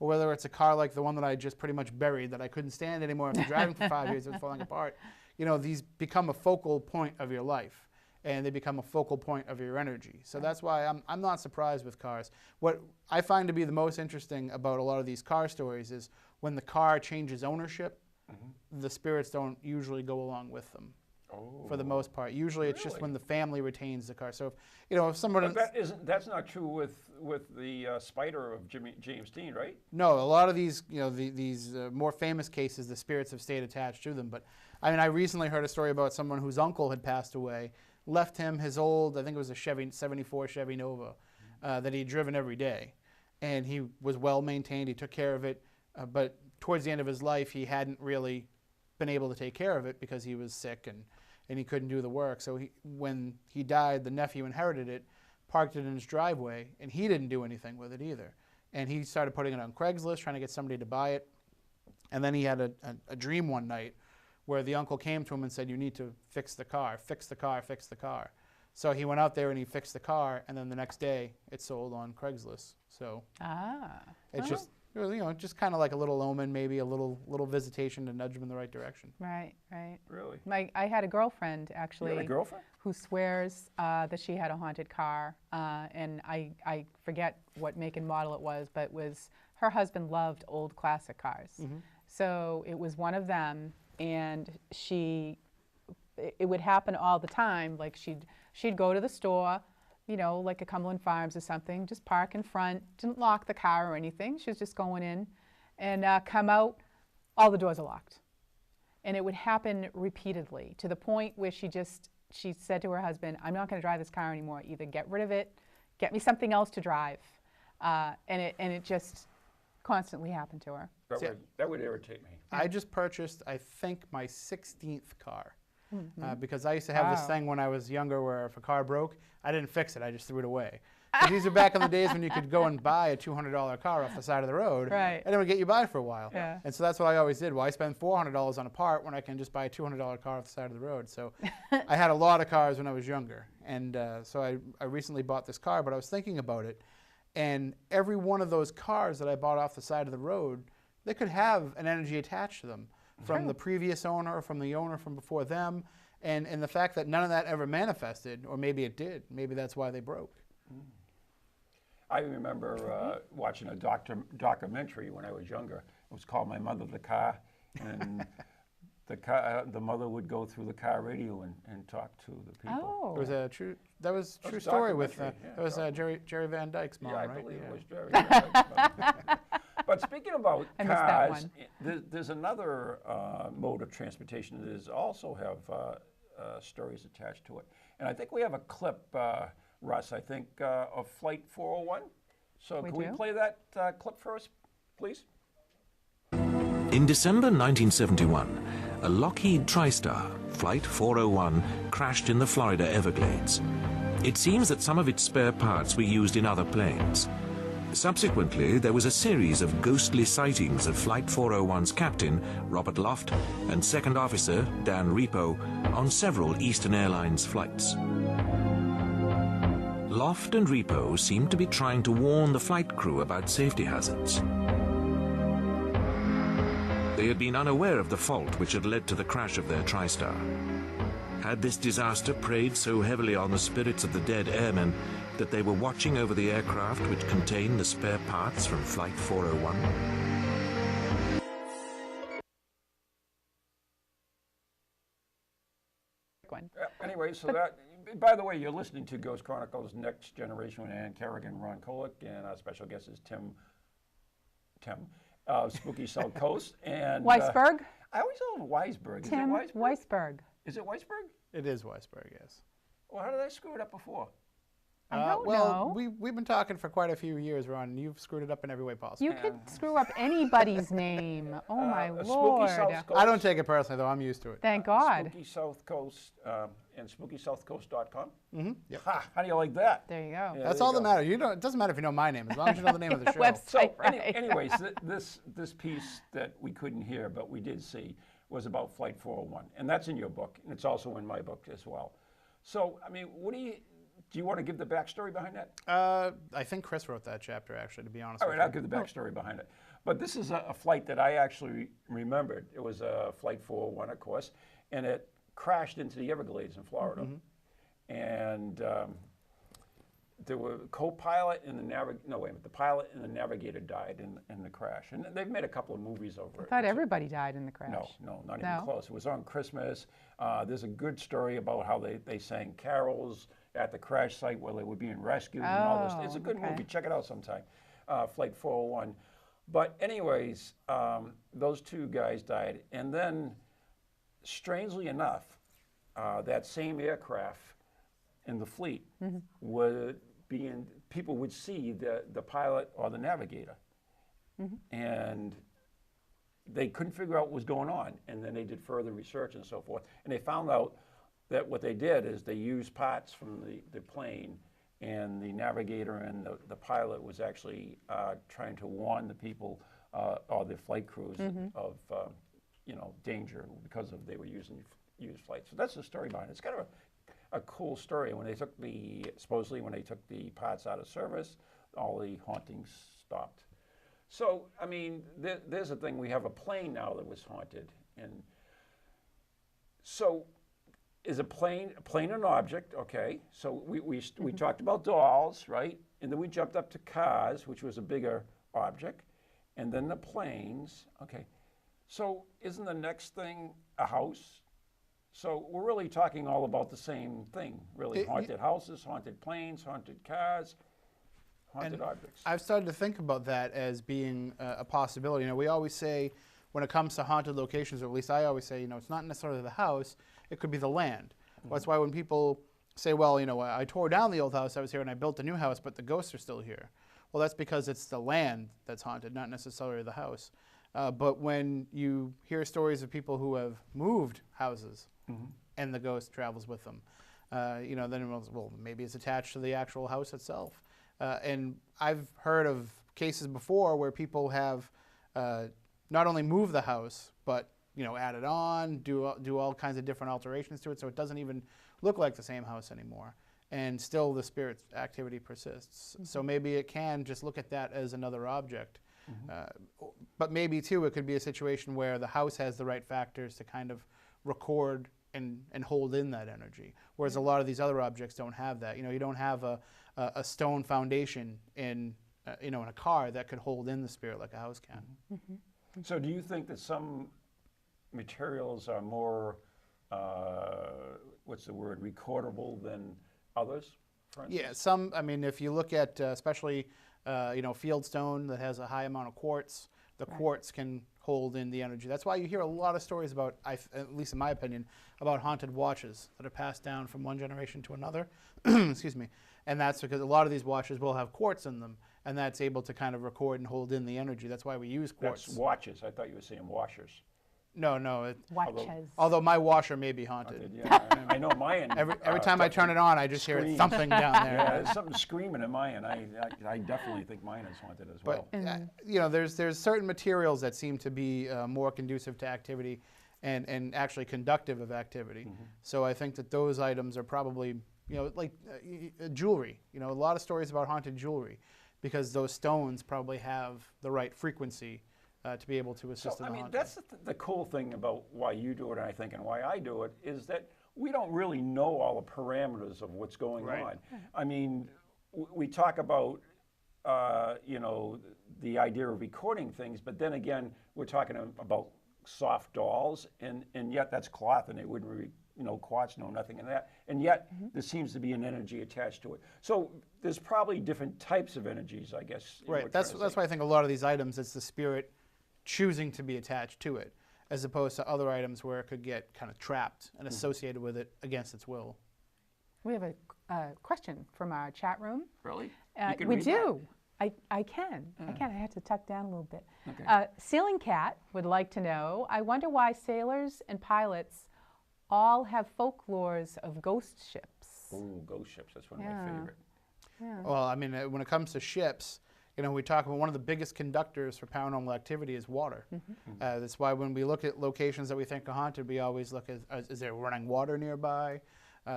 D: or whether it's a car like the one that I just pretty much buried that I couldn't stand anymore after driving for 5 years, it was falling apart. You know, these become a focal point of your life. And they become a focal point of your energy. So that's why I'm not surprised with cars. What I find to be the most interesting about a lot of these car stories is when the car changes ownership, the spirits don't usually go along with them. For the most part, usually it's just when the family retains the car. So, if someone
B: that's not true with the spider of James Dean, right?
D: No, a lot of these these more famous cases, the spirits have stayed attached to them. But I mean, I recently heard a story about someone whose uncle had passed away, left him his old, I think it was a 74 Chevy Nova that he'd driven every day, and he was well maintained. He took care of it, but towards the end of his life, he hadn't really been able to take care of it because he was sick and he couldn't do the work. So when he died, the nephew inherited it, parked it in his driveway, and he didn't do anything with it either. And he started putting it on Craigslist, trying to get somebody to buy it. And then he had a dream one night where the uncle came to him and said, you need to fix the car, fix the car, fix the car. So he went out there and he fixed the car, and then the next day it sold on Craigslist. So it's just, you know, just kind of like a little omen, maybe a little visitation to nudge him in the right direction.
C: Right, right.
B: Really?
C: I had a girlfriend, actually.
B: You had a girlfriend?
C: Who swears that she had a haunted car, and I forget what make and model it was, but her husband loved old classic cars. Mm-hmm. So it was one of them, and it would happen all the time. Like she'd go to the store, you know, like a Cumberland Farms or something, just park in front, didn't lock the car or anything. She was just going in and come out, all the doors are locked. And it would happen repeatedly to the point where she said to her husband, I'm not going to drive this car anymore. Either get rid of it, get me something else to drive. And it just constantly happened to her.
B: That would irritate me.
D: I just purchased, I think, my 16th car. Because I used to have this thing when I was younger where if a car broke, I didn't fix it, I just threw it away. These are back in the days when you could go and buy a $200 car off the side of the road,
C: right,
D: and it would get you by for a while.
C: Yeah.
D: And so that's what I always did. Why spend $400 on a part when I can just buy a $200 car off the side of the road? So I had a lot of cars when I was younger. And so I recently bought this car, but I was thinking about it. And every one of those cars that I bought off the side of the road, they could have an energy attached to them from the previous owner or from the owner from before them. And the fact that none of that ever manifested, or maybe it did, maybe that's why they broke.
B: I remember watching a documentary when I was younger. It was called My Mother the Car, and the mother would go through the car radio and talk to the people.
C: Oh.
D: It was a true story with Jerry Van Dyke's mom, right?
B: I believe it was Jerry Van Dyke's mom. But speaking about cars, there's another mode of transportation that also have stories attached to it. And I think we have a clip, Russ, I think, of Flight 401. So can we play that clip for us, please?
E: In December 1971, a Lockheed TriStar, Flight 401, crashed in the Florida Everglades. It seems that some of its spare parts were used in other planes. Subsequently, there was a series of ghostly sightings of Flight 401's captain, Robert Loft, and second officer, Dan Repo, on several Eastern Airlines flights. Loft and Repo seemed to be trying to warn the flight crew about safety hazards. They had been unaware of the fault which had led to the crash of their TriStar. Had this disaster preyed so heavily on the spirits of the dead airmen that they were watching over the aircraft which contained the spare parts from Flight 401?
B: Anyway, so by the way, you're listening to Ghost Chronicles Next Generation with Anne, Kerrigan, Ron Kolek, and our special guest is Tim, Spooky Southcoast. And
C: Weisberg?
B: I always call him Weisberg.
C: Tim
B: Is it Weisberg?
C: Weisberg.
B: Is it Weisberg?
D: It is Weisberg, yes.
B: Well, how did I screw it up before?
C: I don't
D: well,
C: know.
D: we've been talking for quite a few years, Ron, and you've screwed it up in every way possible.
C: You could screw up anybody's name. Oh, my Lord.
D: I don't take it personally, though. I'm used to it.
C: Thank God.
B: Spooky Southcoast and SpookySouthcoast.com.
D: Mm-hmm. Yep.
B: Ha! How do you like that?
C: There you go.
B: Yeah,
D: That's all that matters. It doesn't matter if you know my name, as long as you know the name of the show.
C: Website,
B: So,
C: right.
B: anyways, this piece that we couldn't hear, but we did see, was about Flight 401. And that's in your book, and it's also in my book as well. So, I mean, do you want to give the backstory behind that?
D: I think Chris wrote that chapter, actually, to be honest
B: All
D: with
B: right,
D: you.
B: I'll give the backstory behind it. But this is a flight that I actually remembered. It was a Flight 401, of course, and it crashed into the Everglades in Florida. Mm-hmm. And there were co-pilot and the pilot and the navigator died in the crash. And they've made a couple of movies over it.
C: I thought everybody died in the crash.
B: No, not even close. It was on Christmas. There's a good story about how they sang carols at the crash site where they were being rescued and all this. It's a good movie. Check it out sometime. Flight 401. But anyways, those two guys died. And then, strangely enough, that same aircraft in the fleet people would see the pilot or the navigator. And they couldn't figure out what was going on. And then they did further research and so forth. And they found out that what they did is they used parts from the plane, and the navigator and the pilot was actually trying to warn the people or the flight crews of danger because they were using used flights. So that's the story behind it. It's kind of a cool story. When they took supposedly when they took the parts out of service, all the hauntings stopped. So I mean, there's a thing. We have a plane now that was haunted, and so. Is a plane an object? Okay, so we talked about dolls, right? And then we jumped up to cars, which was a bigger object, and then the planes. Okay, so isn't the next thing a house? So we're really talking all about the same thing, really. Haunted houses, haunted planes, haunted cars, haunted objects.
D: I've started to think about that as being a possibility. You know, we always say when it comes to haunted locations, or at least I always say, it's not necessarily the house. It could be the land. Well, that's why when people say, well, I tore down the old house I was here and I built a new house, but the ghosts are still here. Well, that's because it's the land that's haunted, not necessarily the house. But when you hear stories of people who have moved houses and the ghost travels with them, then well, maybe it's attached to the actual house itself. And I've heard of cases before where people have not only moved the house, but add it on, do all kinds of different alterations to it, so it doesn't even look like the same house anymore, and still the spirit activity persists. So maybe it can just look at that as another object. But maybe too, it could be a situation where the house has the right factors to kind of record and hold in that energy, whereas a lot of these other objects don't have that. You don't have a stone foundation in a car that could hold in the spirit like a house can.
B: So do you think that some materials are more, recordable than others, for instance?
D: Yeah, some, if you look at especially, field stone that has a high amount of quartz, the quartz can hold in the energy. That's why you hear a lot of stories about, at least in my opinion, about haunted watches that are passed down from one generation to another. Excuse me. And that's because a lot of these watches will have quartz in them, and that's able to kind of record and hold in the energy. That's why we use quartz.
B: That's watches. I thought you were saying washers.
D: No.
C: Watches.
D: Although my washer may be haunted.
B: Yeah, I know mine.
D: Every time I turn it on, I just hear it thumping down there.
B: Yeah, there's something screaming in mine. I definitely think mine is haunted as well.
D: But there's certain materials that seem to be more conducive to activity, and actually conductive of activity. So I think that those items are probably like jewelry. A lot of stories about haunted jewelry, because those stones probably have the right frequency to be able to assist in the haunting.
B: That's the cool thing about why you do it, I think, and why I do it, is that we don't really know all the parameters of what's going on. I mean, we talk about, the idea of recording things, but then again, we're talking about soft dolls, and yet that's cloth, and they wouldn't quartz, nothing in that. And yet, there seems to be an energy attached to it. So there's probably different types of energies, I guess.
D: Right, that's why I think a lot of these items, it's the spirit choosing to be attached to it, as opposed to other items where it could get kind of trapped and associated with it against its will.
C: We have a question from our chat room.
B: Really?
C: We do. I can. I have to tuck down a little bit.
B: Okay.
C: Ceiling Cat would like to know, I wonder why sailors and pilots all have folklores of ghost ships.
B: Ooh, ghost ships. That's one of my favorite.
C: Yeah.
D: Well, when it comes to ships, we talk about one of the biggest conductors for paranormal activity is water. That's why when we look at locations that we think are haunted, we always look at, is there running water nearby?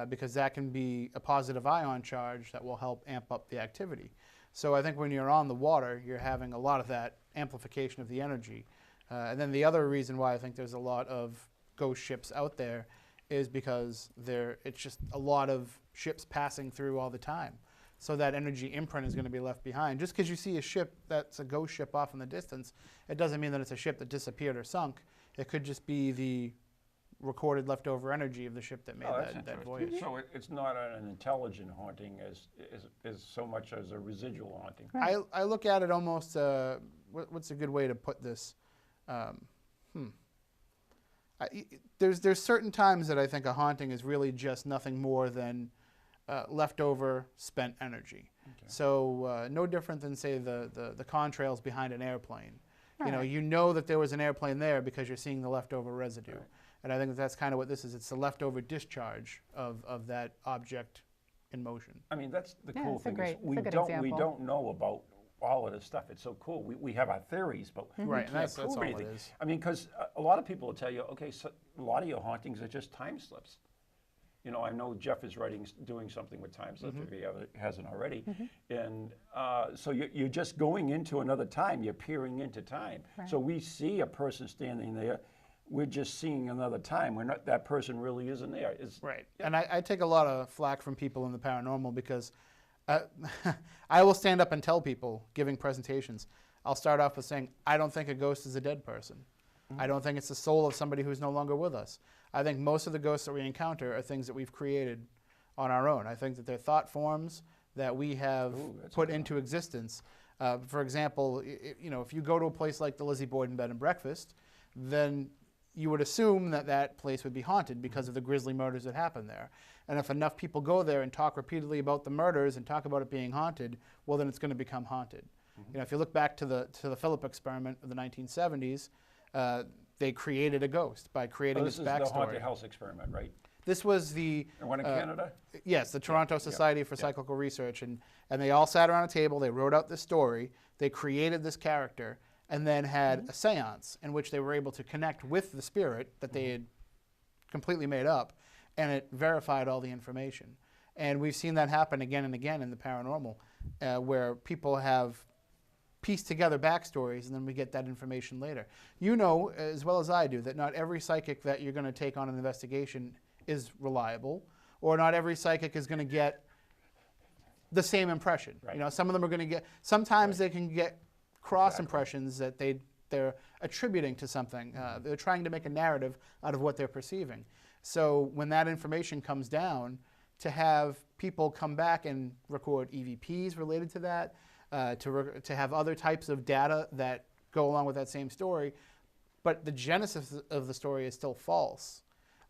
D: Because that can be a positive ion charge that will help amp up the activity. So I think when you're on the water, you're having a lot of that amplification of the energy. And then the other reason why I think there's a lot of ghost ships out there is because it's just a lot of ships passing through all the time. So that energy imprint is going to be left behind. Just because you see a ship that's a ghost ship off in the distance, it doesn't mean that it's a ship that disappeared or sunk. It could just be the recorded leftover energy of the ship that made that voyage.
B: So it's not an intelligent haunting as so much as a residual haunting.
D: Right. I look at it almost, what's a good way to put this? There's certain times that I think a haunting is really just nothing more than leftover spent energy. Okay. So no different than, say, the contrails behind an airplane. Right. You know that there was an airplane there because you're seeing the leftover residue. Right. And I think that's kind of what this is. It's the leftover discharge of that object in motion.
B: I mean, that's the cool thing.
C: We
B: don't know about all of this stuff. It's so cool. We have our theories, but
D: right,
B: we can't prove anything. I mean, because a lot of people will tell you, okay, so a lot of your hauntings are just time slips. You know, I know Jeff is doing something with time slips, if he hasn't already. And so you're just going into another time. You're peering into time. Right. So we see a person standing there. We're just seeing another time. We're not, that person really isn't there.
D: Right. Yeah. And I take a lot of flack from people in the paranormal because I will stand up and tell people, giving presentations, I'll start off with saying, I don't think a ghost is a dead person. I don't think it's the soul of somebody who's no longer with us. I think most of the ghosts that we encounter are things that we've created on our own. I think that they're thought forms that we have put into existence. For example, you know, if you go to a place like the Lizzie Borden Bed and Breakfast, then you would assume that that place would be haunted because of the grisly murders that happened there. And if enough people go there and talk repeatedly about the murders and talk about it being haunted, well, then it's going to become haunted. You know, if you look back to the Philip experiment of the 1970s, they created a ghost by creating its backstory.
B: This is the haunted house experiment, right?
D: This was the
B: one in Canada?
D: Yes, the Toronto Society for Psychical Research, and they all sat around a table. They wrote out this story. They created this character, and then had a seance in which they were able to connect with the spirit that they had completely made up, and it verified all the information. And we've seen that happen again and again in the paranormal, where people have piece together backstories, and then we get that information later. You know as well as I do that not every psychic that you're going to take on an investigation is reliable, or not every psychic is going to get the same impression. Right. You know, some of them are going to get, sometimes they can get cross impressions that they're attributing to something. They're trying to make a narrative out of what they're perceiving. So when that information comes down, to have people come back and record EVPs related to that, to have other types of data that go along with that same story, but the genesis of the story is still false.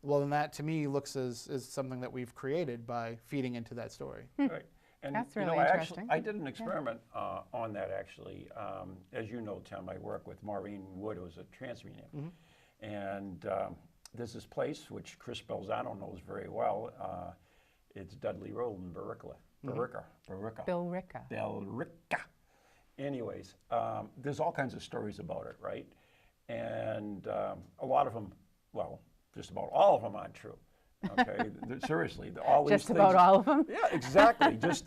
D: Well, then that to me looks as something that we've created by feeding into that story.
B: Right. And
C: that's really
B: interesting. I did an experiment on that actually. As you know, Tim, I work with Maureen Wood, who's a trance medium. And there's this place which Chris Belzano knows very well. It's Dudley Road in Billerica. Anyways, there's all kinds of stories about it, right? And a lot of them, well, just about all of them aren't true. Okay, seriously, all these
C: just about
B: things,
C: all of them.
B: Yeah, exactly. Just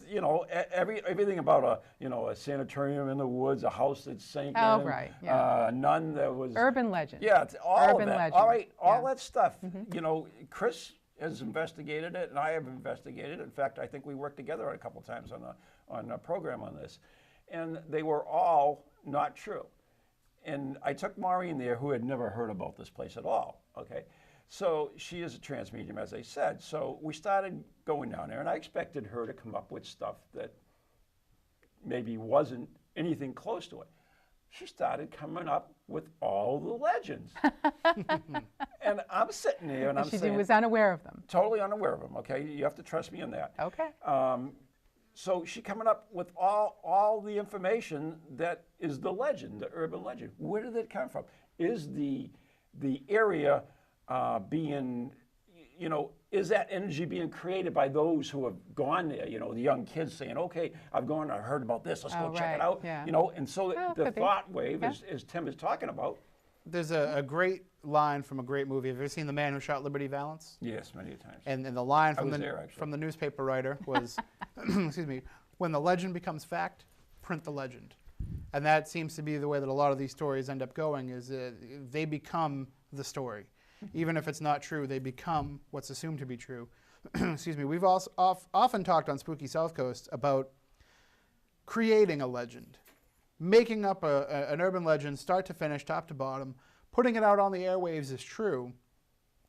B: everything about a sanatorium in the woods, a house that sank in.
C: Right. Yeah.
B: A nun that was
C: urban legend.
B: Yeah, it's all
C: urban
B: of that.
C: legend.
B: All right, all that stuff. You know, Chris has investigated it, and I have investigated it. In fact, I think we worked together a couple times on a program on this, and they were all not true. And I took Maureen there, who had never heard about this place at all. Okay. So she is a trance medium, as I said. So we started going down there, and I expected her to come up with stuff that maybe wasn't anything close to it. She started coming up with all the legends. And I'm sitting there, and I'm saying...
C: She was unaware of them.
B: Totally unaware of them, okay? You have to trust me on that.
C: Okay.
B: So she coming up with all the information that is the legend, the urban legend. Where did it come from? Is the area... being, you know, is that energy being created by those who have gone there? You know, the young kids saying, okay, I've gone, I heard about this, let's go check it out. Yeah. You know, and so the thought wave, as Tim is talking about.
D: There's a great line from a great movie. Have you ever seen The Man Who Shot Liberty Valance?
B: Yes, many times.
D: And the line from the newspaper writer was, excuse me, when the legend becomes fact, print the legend. And that seems to be the way that a lot of these stories end up going, is they become the story. Even if it's not true, they become what's assumed to be true. Excuse me. We've also often talked on Spooky Southcoast about creating a legend, making up an urban legend, start to finish, top to bottom, putting it out on the airwaves as true,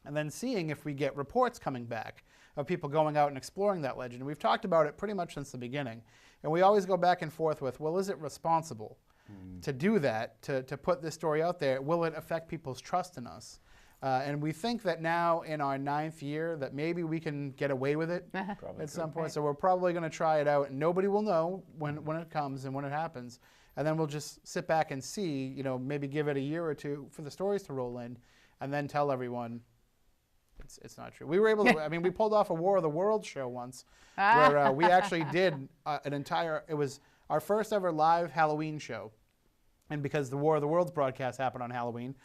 D: and then seeing if we get reports coming back of people going out and exploring that legend. And we've talked about it pretty much since the beginning. And we always go back and forth with, well, is it responsible to do that, to put this story out there? Will it affect people's trust in us? And we think that now in our 9th year that maybe we can get away with it at some point. Right. So we're probably going to try it out, and nobody will know when it comes and when it happens. And then we'll just sit back and see, you know, maybe give it a year or two for the stories to roll in, and then tell everyone, it's not true. We were able to, I mean, we pulled off a War of the Worlds show once where we actually did an entire, it was our first ever live Halloween show. And because the War of the Worlds broadcast happened on Halloween,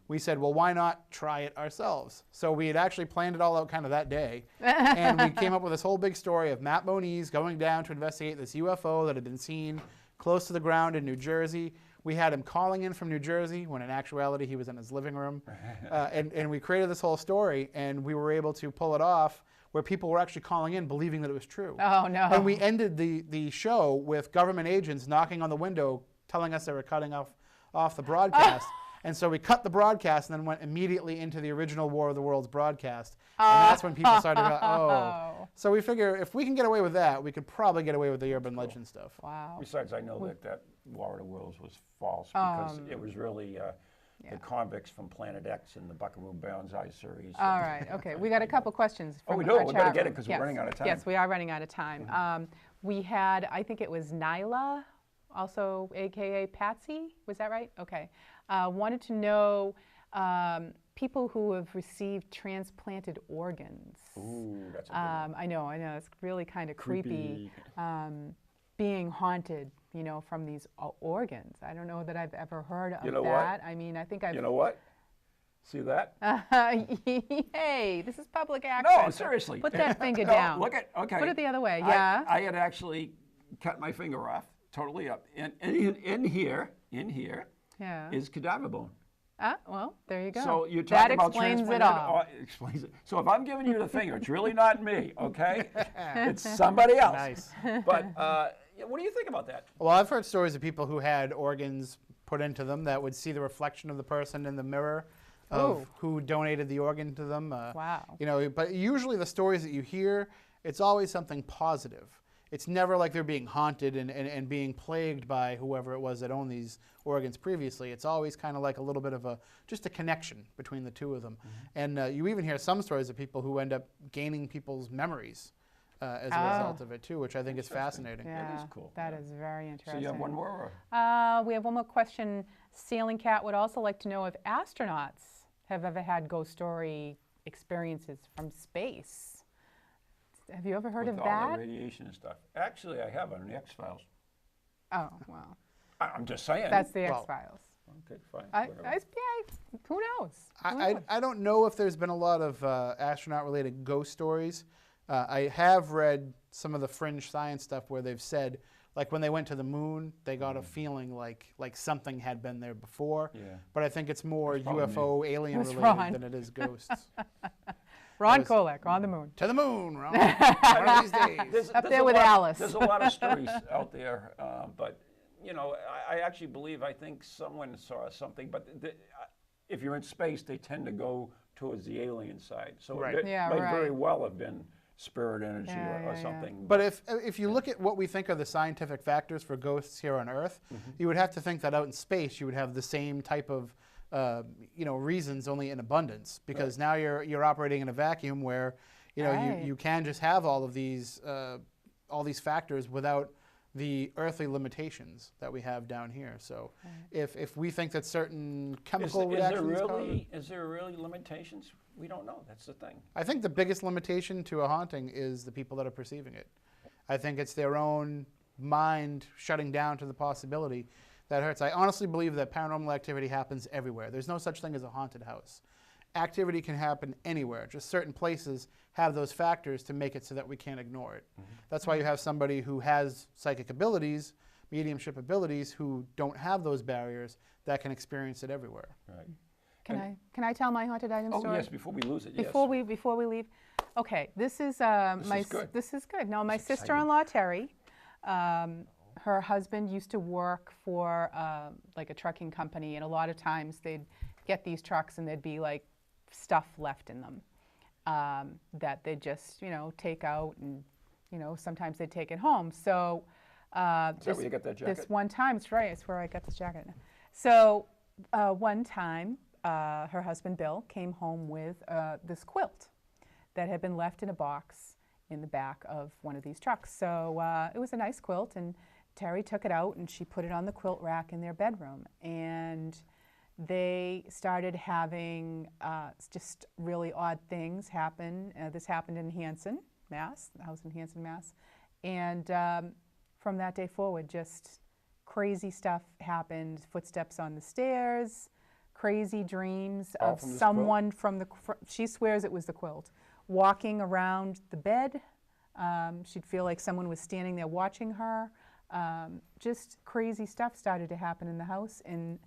D: we said, well, why not try it ourselves? So we had actually planned it all out kind of that day. And we came up with this whole big story of Matt Moniz going down to investigate this UFO that had been seen close to the ground in New Jersey. We had him calling in from New Jersey when in actuality he was in his living room. And we created this whole story, and we were able to pull it off where people were actually calling in believing that it was true.
C: Oh, no.
D: And we ended the show with government agents knocking on the window telling us they were cutting off the broadcast. And so we cut the broadcast and then went immediately into the original War of the Worlds broadcast. And that's when people started to go, oh. So we figure if we can get away with that, we could probably get away with the urban legend stuff.
C: Wow.
B: Besides, I know that War of the Worlds was false because it was really the convicts from Planet X in the Buckaroo Banzai series.
C: All right, okay. We got a couple questions from
B: we do. We better get it because we're running out of time.
C: Yes, we are running out of time. We had, I think it was Nyla, also AKA Patsy, was that right? Okay. Wanted to know people who have received transplanted organs.
B: Ooh, that's a good one.
C: I know, it's really kind of creepy. Being haunted, you know, from these organs. I don't know that I've ever heard of that.
B: What?
C: I mean, I think I've...
B: You know what? See that?
C: Hey, this is public access.
B: No, seriously.
C: Put that finger down.
B: Look at, okay.
C: Put it the other way, yeah.
B: I had actually cut my finger off, totally up. And in here is cadaver bone.
C: Well, there you go.
B: So you're talking about
C: explains it all.
B: Explains it. So if I'm giving you the finger, it's really not me, okay? It's somebody else.
D: Nice.
B: But what do you think about that?
D: Well, I've heard stories of people who had organs put into them that would see the reflection of the person in the mirror of who donated the organ to them.
C: Wow.
D: You know, but usually the stories that you hear, it's always something positive. It's never like they're being haunted and being plagued by whoever it was that owned these organs previously. It's always kind of like a little bit of just a connection between the two of them. And you even hear some stories of people who end up gaining people's memories as a result of it too, which I think is fascinating.
C: Yeah,
B: that is cool.
C: That is very interesting.
B: So you have one more?
C: We have one more question. Sailing Cat would also like to know if astronauts have ever had ghost story experiences from space. Have you ever heard of
B: With
C: that?
B: all the radiation and stuff. Actually, I have on the X-Files.
C: Oh, well.
B: I'm just saying.
C: That's the X-Files.
B: Okay, fine.
C: Who knows?
D: I don't know if there's been a lot of astronaut-related ghost stories. I have read some of the fringe science stuff where they've said, like when they went to the moon, they got a feeling like something had been there before. Yeah. But I think it's more UFO, alien-related than it is ghosts.
C: Ron Kolek on the moon.
D: To the moon, Ron. One of these days.
C: Up there with Alice.
B: There's a lot of stories out there, but you know, I think someone saw something. But if you're in space, they tend to go towards the alien side. So it might very well have been spirit energy or something.
D: But if you look at what we think are the scientific factors for ghosts here on Earth, you would have to think that out in space you would have the same type of reasons, only in abundance, because now you're operating in a vacuum where you can just have all these factors without the earthly limitations that we have down here. So if we think that certain chemical reactions
B: is there really limitations? We don't know. That's the thing.
D: I think the biggest limitation to a haunting is the people that are perceiving it. I think it's their own mind shutting down to the possibility that hurts. I honestly believe that paranormal activity happens everywhere. There's no such thing as a haunted house. Activity can happen anywhere. Just certain places have those factors to make it so that we can't ignore it. That's why you have somebody who has psychic abilities, mediumship abilities, who don't have those barriers that can experience it everywhere.
B: Right.
C: Can I tell my haunted item story?
B: Oh yes, before we lose it.
C: Before we leave. Okay, this is This is good. No, my sister-in-law Terry. Her husband used to work for like a trucking company, and a lot of times they'd get these trucks and there'd be like stuff left in them that they'd just take out, and sometimes they'd take it home. So
B: is that where you got that jacket?
C: This one time, it's right. It's where I got this jacket. So one time, her husband Bill came home with this quilt that had been left in a box in the back of one of these trucks. So it was a nice quilt, and Terry took it out and she put it on the quilt rack in their bedroom. And they started having just really odd things happen. This happened in Hanson, Mass, the house in Hanson, Mass. And from that day forward, just crazy stuff happened. Footsteps on the stairs, crazy dreams of someone from the, she swears it was the quilt, walking around the bed. She'd feel like someone was standing there watching her. Just crazy stuff started to happen in the house. And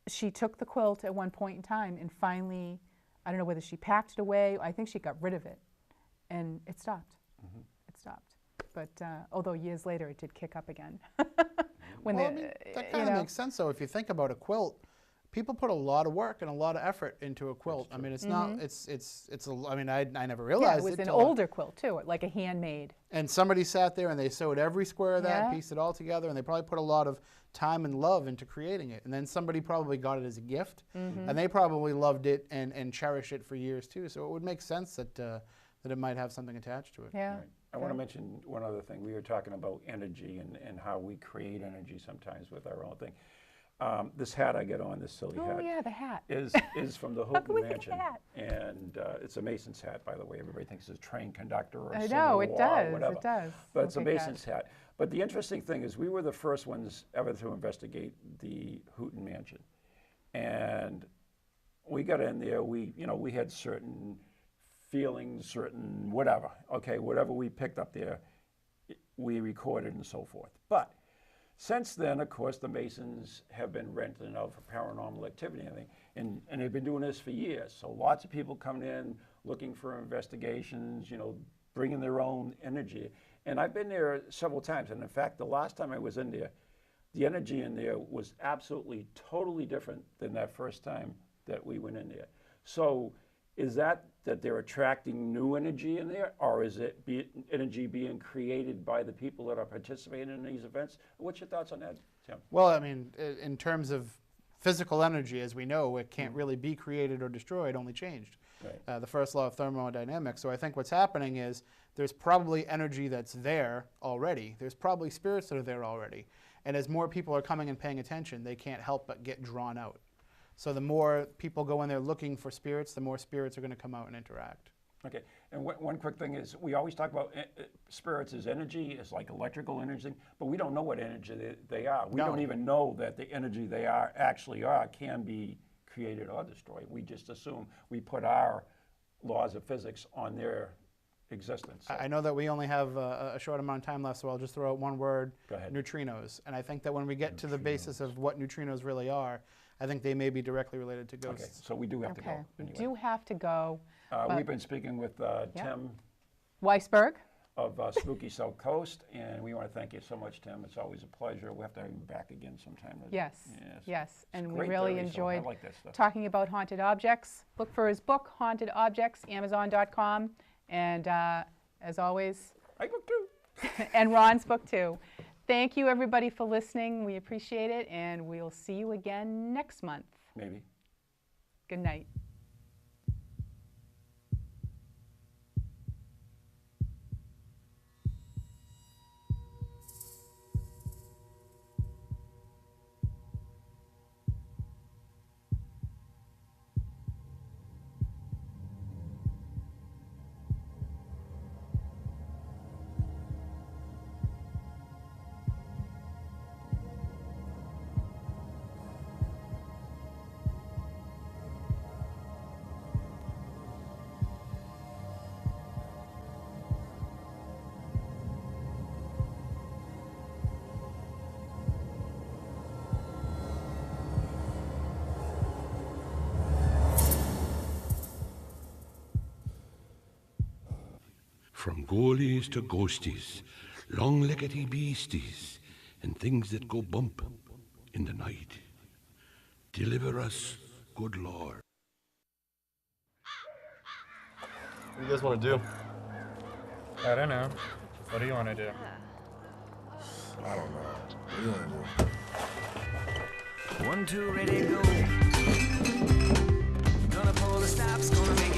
C: she took the quilt at one point in time and finally, I don't know whether she packed it away, I think she got rid of it. And it stopped. Mm-hmm. It stopped. But although years later it did kick up again. When
D: well, I mean, that kind of makes sense, though. If you think about a quilt, people put a lot of work and a lot of effort into a quilt. I mean, it's not, I mean, I never realized it.
C: It was an older quilt, too, like a handmade.
D: And somebody sat there and they sewed every square of that, pieced it all together, and they probably put a lot of time and love into creating it. And then somebody probably got it as a gift, and they probably loved it and cherished it for years, too. So it would make sense that, that it might have something attached to it.
C: Yeah.
B: Right. I want to mention one other thing. We were talking about energy and how we create energy sometimes with our own thing. This hat I get on, this silly hat.
C: Oh yeah, the hat.
B: Is from the Houghton Mansion. And it's a Mason's hat, by the way. Everybody thinks it's a train conductor or a
C: know, it does,
B: whatever.
C: it does.
B: But it's a Mason's hat. But the interesting thing is we were the first ones ever to investigate the Houghton Mansion. And we got in there, we had certain feelings, certain whatever, okay, whatever we picked up there, we recorded and so forth. But since then, of course, the Masons have been renting out for paranormal activity and everything, and they've been doing this for years. So lots of people coming in looking for investigations, bringing their own energy. And I've been there several times, and in fact, the last time I was in there, the energy in there was absolutely totally different than that first time that we went in there. So is that they're attracting new energy in there, or is it energy being created by the people that are participating in these events? What's your thoughts on that, Tim?
D: Well, I mean, in terms of physical energy, as we know, it can't really be created or destroyed, only changed. Right. The first law of thermodynamics. So I think what's happening is there's probably energy that's there already. There's probably spirits that are there already. And as more people are coming and paying attention, they can't help but get drawn out. So the more people go in there looking for spirits, the more spirits are going to come out and interact.
B: Okay, and one quick thing is we always talk about spirits as energy, as like electrical energy, but we don't know what energy they are. We don't even know that the energy they actually are can be created or destroyed. We just assume we put our laws of physics on their existence. So.
D: I know that we only have a short amount of time left, so I'll just throw out one word, neutrinos. And I think that when we get to the basis of what neutrinos really are, I think they may be directly related to ghosts.
B: Okay, so we do have to go.
C: Anyway. We do have to go.
B: We've been speaking with Tim
C: Weisberg
B: of Spooky Southcoast, and we want to thank you so much, Tim. It's always a pleasure. We'll have to have you back again sometime.
C: Yes. And we really enjoyed
B: like
C: talking about haunted objects. Look for his book, Haunted Objects, Amazon.com. And as always,
B: my book too.
C: And Ron's book too. Thank you, everybody, for listening. We appreciate it, and we'll see you again next month.
B: Maybe.
C: Good night.
F: From ghoulies to ghosties, long-leggedy beasties, and things that go bump in the night. Deliver us, good Lord.
G: What do you guys want to do?
H: I don't know. What do you want to do?
I: I don't know. What do you want to do?
J: 1, 2, ready, go. Gonna pull the stops, gonna make it.